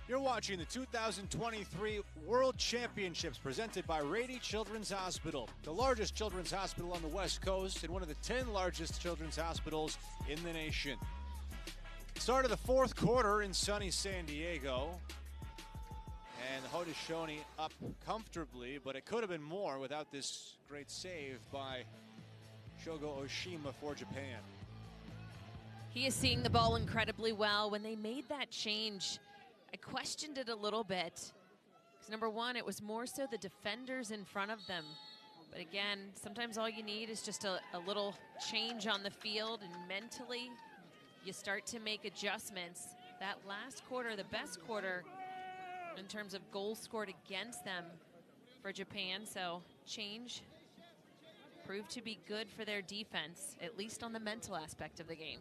You're watching the 2023 World Championships presented by Rady Children's Hospital, the largest children's hospital on the West Coast and one of the 10 largest children's hospitals in the nation. Start of the fourth quarter in sunny San Diego. And the Haudenosaunee up comfortably, but it could have been more without this great save by Shogo Oshima for Japan. He is seeing the ball incredibly well. When they made that change, I questioned it a little bit. Because number one, it was more so the defenders in front of them. But again, sometimes all you need is just a little change on the field, and mentally you start to make adjustments. That last quarter, the best quarter in terms of goals scored against them for Japan. So change proved to be good for their defense, at least on the mental aspect of the game.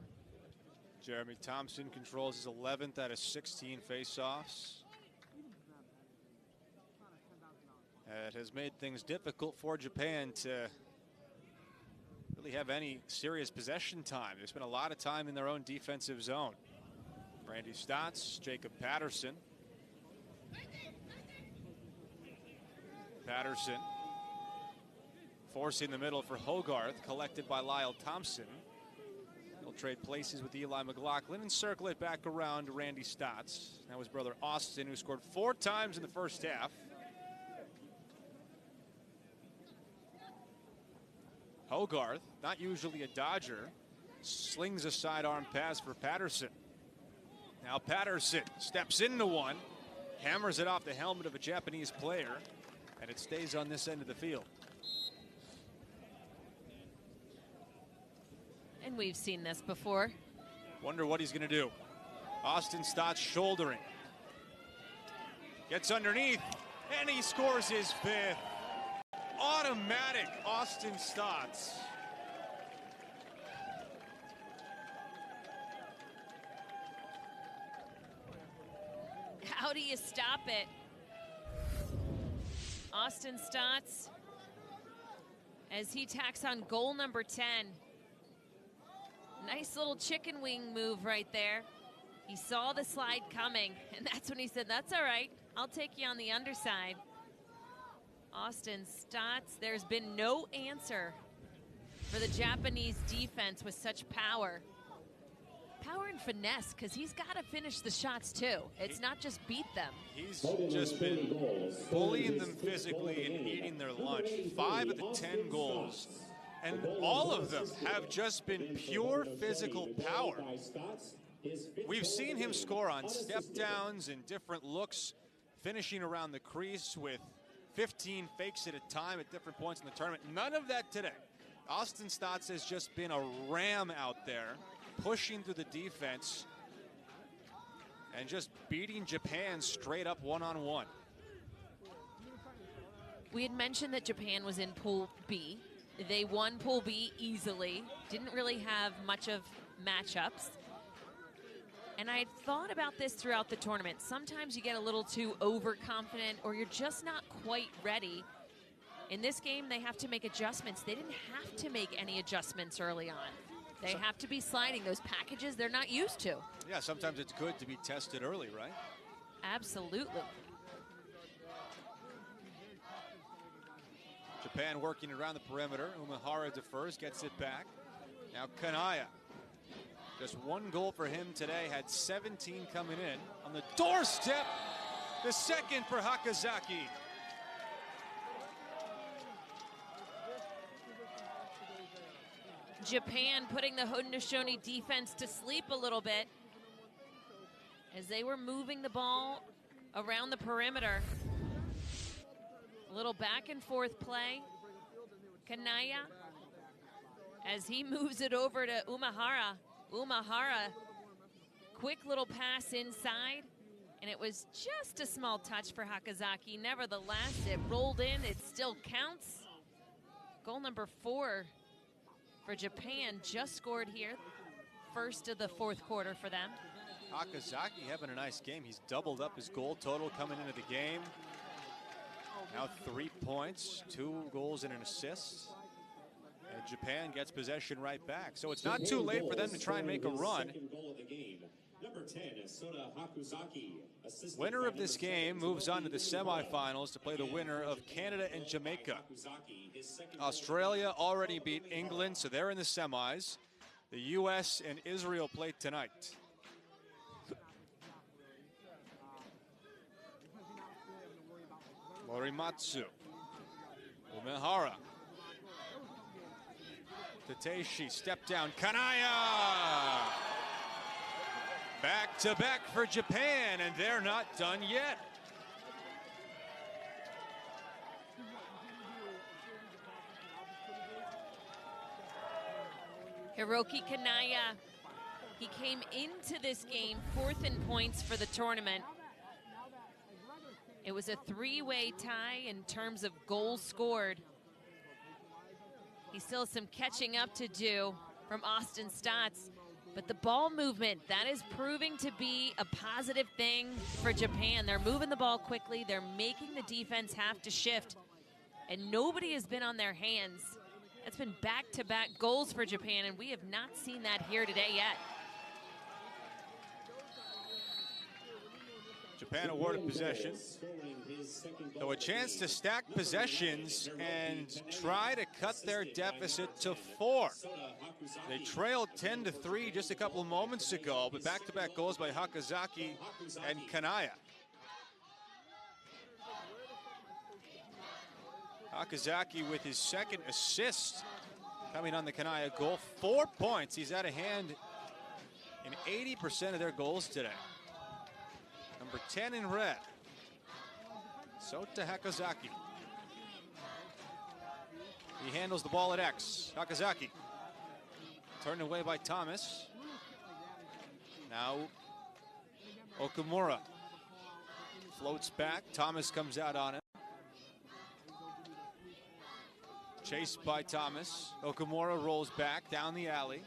Jeremy Thompson controls his 11th out of 16 faceoffs. It has made things difficult for Japan to really have any serious possession time. They spent a lot of time in their own defensive zone. Randy Stotts, Jacob Patterson. Patterson forcing the middle for Hogarth, collected by Lyle Thompson. He'll trade places with Eli McLaughlin and circle it back around to Randy Stotts. That was brother Austin, who scored 4 times in the first half. Hogarth, not usually a Dodger, slings a sidearm pass for Patterson. Now Patterson steps into one, hammers it off the helmet of a Japanese player, and it stays on this end of the field. And we've seen this before. Wonder what he's going to do. Austin Stotts shouldering. Gets underneath, and he scores his fifth. Automatic Austin Stotts. How do you stop it? Austin Stotts, as he tacks on goal number 10. Nice little chicken wing move right there. He saw the slide coming, and that's when he said, that's all right, I'll take you on the underside. Austin Stotts, there's been no answer for the Japanese defense with such power. Power and finesse, because he's got to finish the shots too. It's not just beat them. He's just been bullying them physically and eating their lunch. 5 of the 10 goals, and all of them have just been pure physical power. We've seen him score on step downs and different looks, finishing around the crease with 15 fakes at a time at different points in the tournament. None of that today. Austin Stotts has just been a ram out there, pushing through the defense and just beating Japan straight up one-on-one. We had mentioned that Japan was in Pool B. They won Pool B easily. Didn't really have much of matchups. And I had thought about this throughout the tournament. Sometimes you get a little too overconfident or you're just not quite ready. In this game, they have to make adjustments. They didn't have to make any adjustments early on. They have to be sliding those packages they're not used to. Yeah, sometimes it's good to be tested early, right? Absolutely. Japan working around the perimeter. Umehara defers, gets it back. Now Kanaya. Just one goal for him today, had 17 coming in. On the doorstep, the second for Hakozaki. Japan putting the Haudenosaunee defense to sleep a little bit as they were moving the ball around the perimeter. A little back and forth play. Kanaya, as he moves it over to Umehara. Umehara, quick little pass inside, and it was just a small touch for Hakozaki. Nevertheless, it rolled in, it still counts. Goal number 4 for Japan, just scored here. First of the fourth quarter for them. Hakozaki having a nice game. He's doubled up his goal total coming into the game. Now 3 points, 2 goals and an assist. And Japan gets possession right back. So it's not too late for them to try and make a run. Winner of this game moves on to the semifinals to play the winner of Canada and Jamaica. Australia already beat England, so they're in the semis. The U.S. and Israel play tonight. Morimatsu. Umehara. Tateshi, step down. Kanaya! Back to back for Japan, and they're not done yet. Hiroki Kanaya, he came into this game 4th in points for the tournament. It was a 3-way tie in terms of goals scored. He still has some catching up to do from Austin Stotts, but the ball movement, that is proving to be a positive thing for Japan. They're moving the ball quickly, they're making the defense have to shift, and nobody has been on their hands. That's been back-to-back goals for Japan, and we have not seen that here today yet. Japan awarded possession, though a chance to stack possessions and try to cut their deficit to 4. They trailed 10-3 just a couple of moments ago, but back-to-back goals by Hakozaki and Kanaya. Hakozaki with his second assist coming on the Kanaya goal. 4 points. He's out of hand in 80% of their goals today. Number 10 in red, Sota Hakazaki. He handles the ball at X. Hakazaki turned away by Thomas. Now Okamura floats back. Thomas comes out on him. Chased by Thomas. Okamura rolls back down the alley.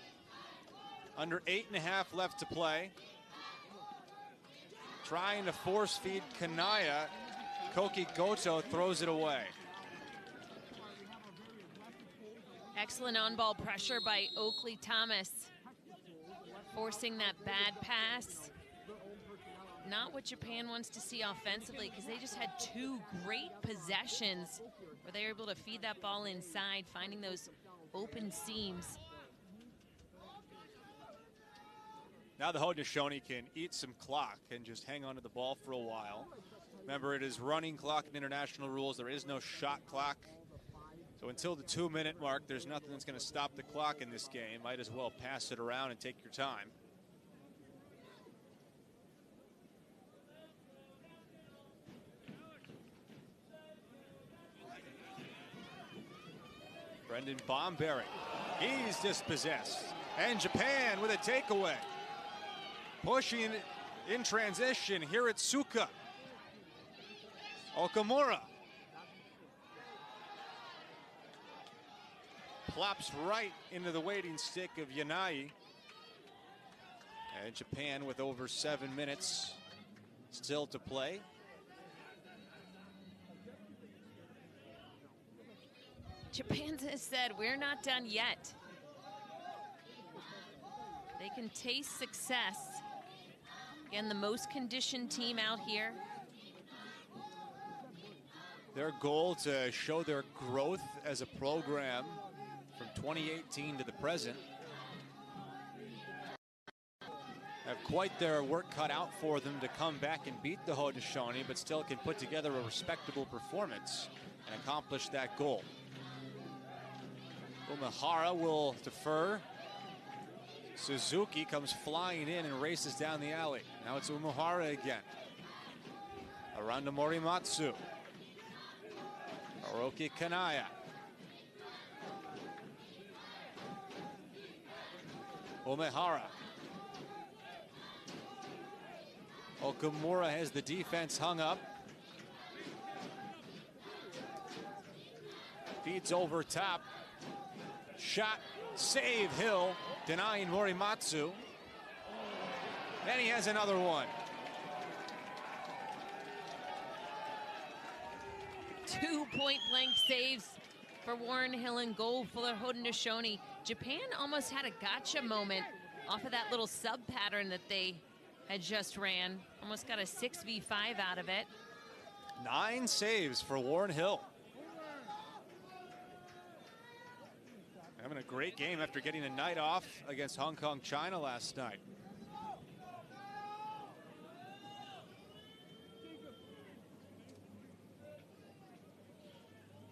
Under 8.5 left to play. Trying to force feed Kanaya. Koki Goto throws it away. Excellent on-ball pressure by Oakley Thomas. Forcing that bad pass. Not what Japan wants to see offensively, because they just had 2 great possessions where they were able to feed that ball inside, finding those open seams. Now the Haudenosaunee can eat some clock and just hang on to the ball for a while. Remember, it is running clock in international rules. There is no shot clock. So until the 2-minute mark, there's nothing that's going to stop the clock in this game. Might as well pass it around and take your time. Brendan Bomberry, he's dispossessed. And Japan with a takeaway. Pushing in transition, Hiratsuka. Okamura. Plops right into the waiting stick of Yanai. And Japan with over 7 minutes still to play. Japan has said, we're not done yet. They can taste success. Again, the most conditioned team out here. Their goal to show their growth as a program from 2018 to the present. Have quite their work cut out for them to come back and beat the Haudenosaunee, but still can put together a respectable performance and accomplish that goal. Umehara will defer. Suzuki comes flying in and races down the alley. Now it's Umehara again. Around to Morimatsu. Hiroki Kanaya. Umehara. Okamura has the defense hung up. Feeds over top. Shot, save Hill, denying Morimatsu. And he has another one. 2 point-blank saves for Warren Hill and goal for the Haudenosaunee. Japan almost had a gotcha moment off of that little sub pattern that they had just ran. Almost got a 6v5 out of it. 9 saves for Warren Hill. Having a great game after getting a night off against Hong Kong China last night.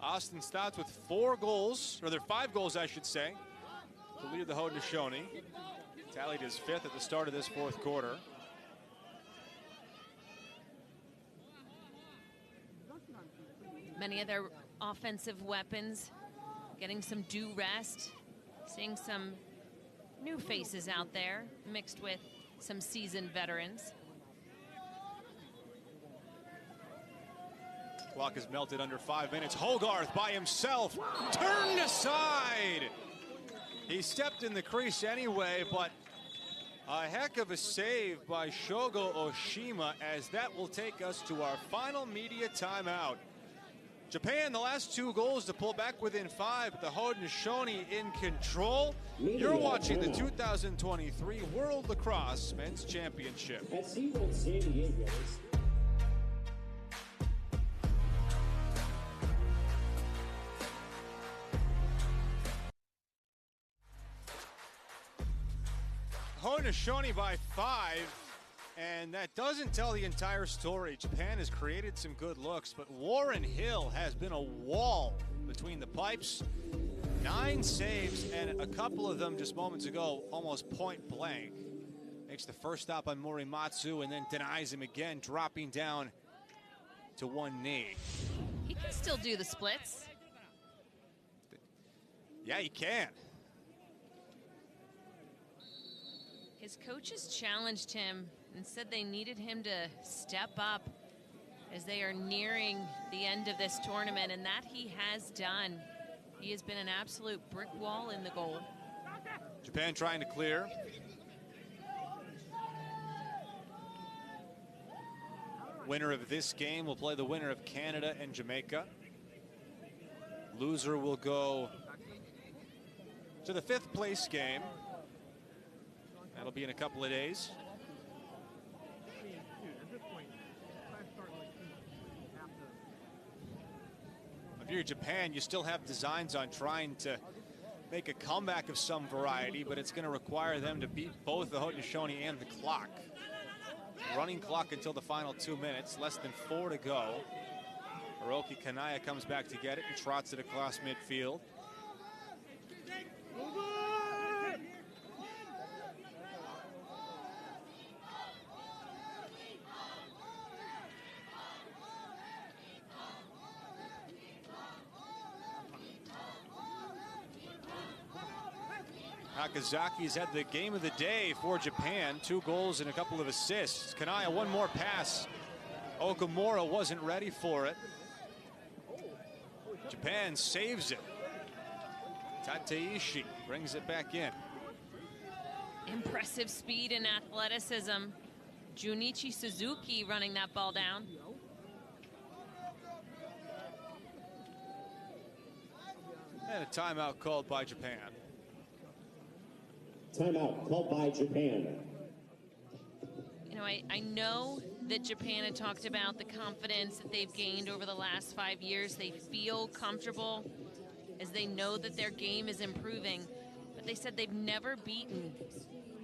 Austin Stotts with 4 goals, or 5 goals, I should say, to lead the Haudenosaunee. Tallied his 5th at the start of this 4th quarter. Many of their offensive weapons getting some due rest, seeing some new faces out there mixed with some seasoned veterans. Clock is melted under 5 minutes. Hogarth by himself, turned aside. He stepped in the crease anyway, but a heck of a save by Shogo Oshima, as that will take us to our final media timeout. Japan, the last 2 goals to pull back within 5, but the Haudenosaunee in control. You're watching the 2023 World Lacrosse Men's Championship. At SeaWorld San Diego, Haudenosaunee by 5, and that doesn't tell the entire story. Japan has created some good looks, but Warren Hill has been a wall between the pipes. 9 saves, and a couple of them just moments ago, almost point blank. Makes the first stop on Morimatsu and then denies him again, dropping down to one knee. He can still do the splits. Yeah, he can. His coaches challenged him and said they needed him to step up as they are nearing the end of this tournament, and that he has done. He has been an absolute brick wall in the goal. Japan trying to clear. Winner of this game will play the winner of Canada and Jamaica. Loser will go to the 5th place game. That'll be in a couple of days. If you're Japan, you still have designs on trying to make a comeback of some variety, but it's going to require them to beat both the Haudenosaunee and the clock. Running clock until the final 2 minutes, less than 4 to go. Hiroki Kanaya comes back to get it and trots it across midfield. Nakazaki's had the game of the day for Japan. 2 goals and a couple of assists. Kanaya, one more pass. Okamura wasn't ready for it. Japan saves it. Tateishi brings it back in. Impressive speed and athleticism. Junichi Suzuki running that ball down. And a timeout called by Japan. Timeout called by Japan. You know, I know that Japan had talked about the confidence that they've gained over the last 5 years. They feel comfortable as they know that their game is improving. But they said they've never beaten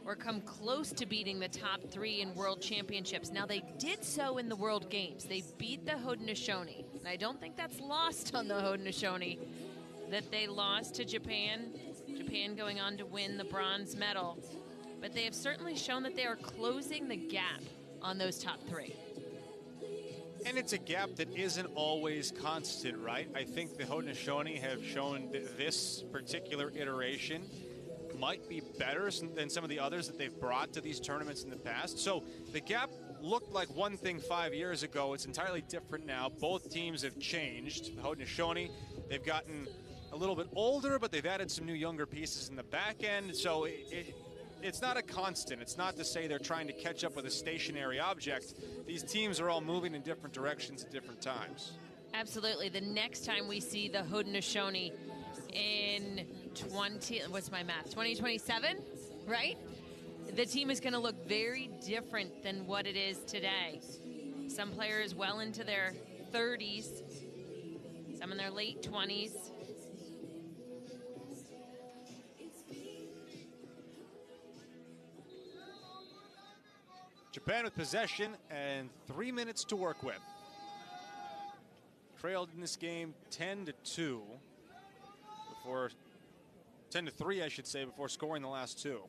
or come close to beating the top 3 in world championships. Now, they did so in the World Games. They beat the Haudenosaunee. And I don't think that's lost on the Haudenosaunee that they lost to Japan. Japan going on to win the bronze medal. But they have certainly shown that they are closing the gap on those top 3. And it's a gap that isn't always constant, right? I think the Haudenosaunee have shown that this particular iteration might be better than some of the others that they've brought to these tournaments in the past. So the gap looked like one thing 5 years ago. It's entirely different now. Both teams have changed. The Haudenosaunee, they've gotten a little bit older, but they've added some new younger pieces in the back end. So it's not a constant. It's not to say they're trying to catch up with a stationary object. These teams are all moving in different directions at different times. Absolutely. The next time we see the Haudenosaunee in 2027, right? The team is going to look very different than what it is today. Some players well into their 30s, some in their late 20s. Japan with possession and 3 minutes to work with. Trailed in this game 10-2 before 10-3, I should say, before scoring the last 2.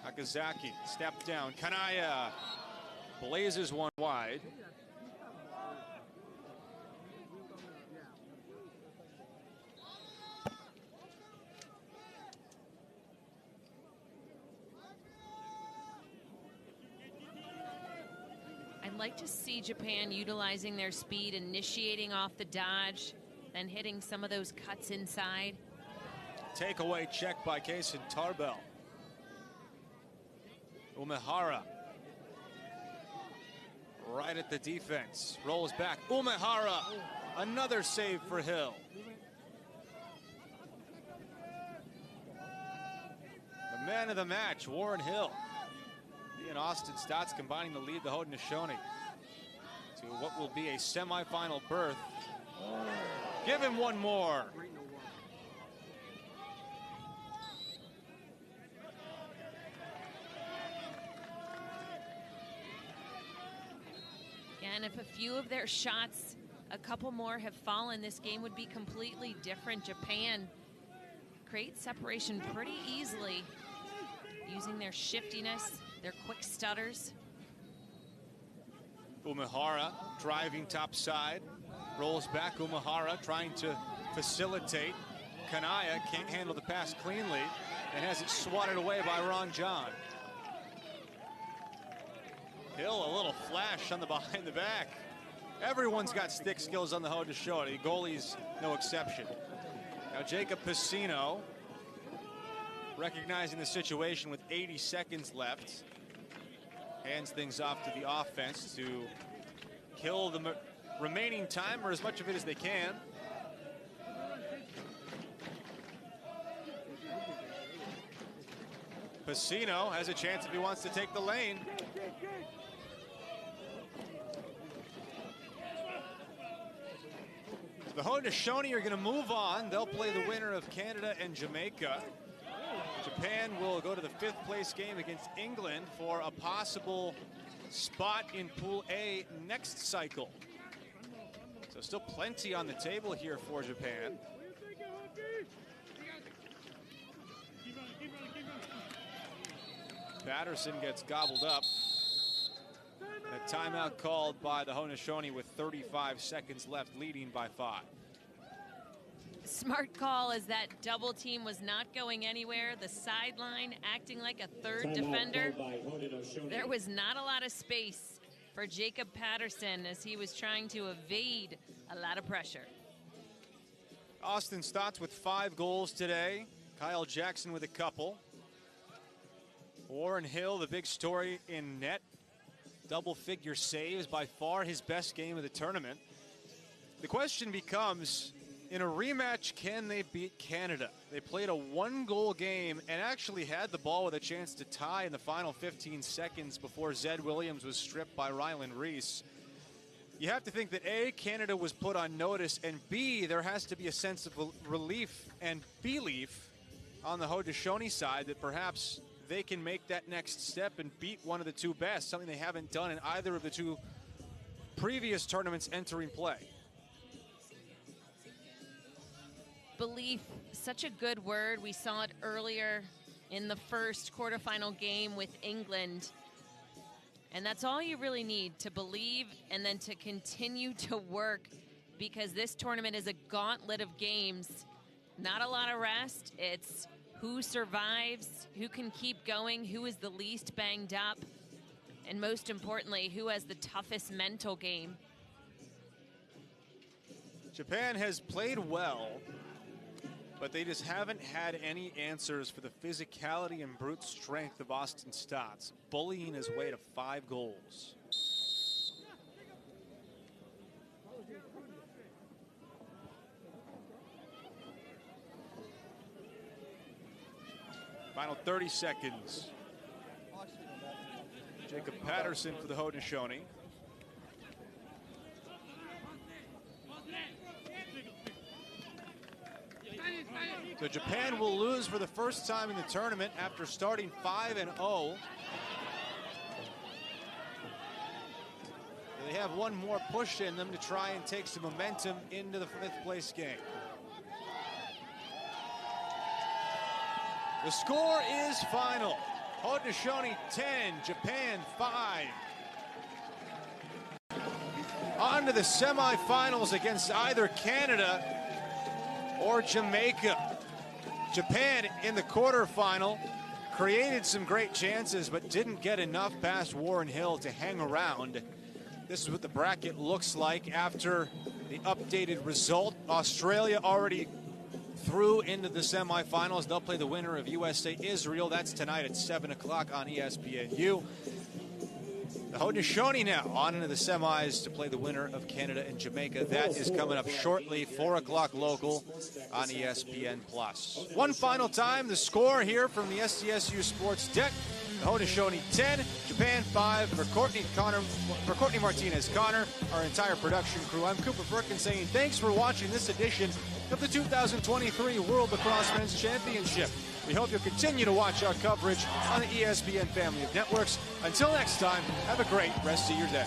Nakazaki stepped down. Kanaya blazes one wide. I'd like to see Japan utilizing their speed, initiating off the dodge, then hitting some of those cuts inside. Takeaway check by Kason Tarbell. Umehara right at the defense. Rolls back. Umehara, another save for Hill. The man of the match, Warren Hill. He and Austin Stotts combining to lead the Haudenosaunee to what will be a semifinal berth. Give him one more. And if a few of their shots a couple more have fallen, this game would be completely different. Japan creates separation pretty easily using their shiftiness, their quick stutters. Umehara driving top side, rolls back. Umehara trying to facilitate. Kanaya can't handle the pass cleanly and has it swatted away by Ron John. Hill, a little flash on the behind the back. Everyone's got stick skills on the Haudenosaunee. Goalie's no exception. Now Jacob Piscino recognizing the situation with 80 seconds left. Hands things off to the offense to kill the remaining time, or as much of it as they can. Piscino has a chance if he wants to take the lane. The Haudenosaunee are going to move on. They'll play the winner of Canada and Jamaica. Japan will go to the 5th place game against England for a possible spot in Pool A next cycle. So still plenty on the table here for Japan. Patterson gets gobbled up. A timeout called by the Haudenosaunee with 35 seconds left, leading by 5. Smart call, as that double team was not going anywhere. The sideline acting like a third defender. There was not a lot of space for Jacob Patterson as he was trying to evade a lot of pressure. Austin Stotts with 5 goals today. Kyle Jackson with a couple. Warren Hill, the big story in net. Double-figure saves, by far his best game of the tournament. The question becomes, in a rematch, can they beat Canada? They played a 1-goal game and actually had the ball with a chance to tie in the final 15 seconds before Zed Williams was stripped by Ryland Reese. You have to think that A, Canada was put on notice, and B, there has to be a sense of relief and belief on the Haudenosaunee side that perhaps they can make that next step and beat one of the two best, something they haven't done in either of the two previous tournaments entering play. Belief, such a good word. We saw it earlier in the first quarterfinal game with England. And that's all you really need, to believe and then to continue to work, because this tournament is a gauntlet of games. Not a lot of rest. It's who survives, who can keep going, who is the least banged up, and most importantly, who has the toughest mental game. Japan has played well, but they just haven't had any answers for the physicality and brute strength of Austin Stotts, bullying his way to 5 goals. Final 30 seconds. Jacob Patterson for the Haudenosaunee. So Japan will lose for the first time in the tournament after starting 5-0. They have one more push in them to try and take some momentum into the 5th place game. The score is final. Haudenosaunee 10, Japan 5. On to the semifinals against either Canada or Jamaica. Japan in the quarterfinal created some great chances but didn't get enough past Warren Hill to hang around. This is what the bracket looks like after the updated result. Australia already through into the semifinals. They'll play the winner of USA-Israel. That's tonight at 7 o'clock on ESPNU. The Haudenosaunee now on into the semis to play the winner of Canada and Jamaica. That is coming up shortly, 4 o'clock local on ESPN+. One final time, the score here from the SDSU Sports deck. The Haudenosaunee 10, Japan 5. For Courtney Martinez-Connor, our entire production crew, I'm Cooper Perkins saying thanks for watching this edition of the 2023 World Lacrosse Men's Championship. We hope you'll continue to watch our coverage on the ESPN family of networks. Until next time, have a great rest of your day.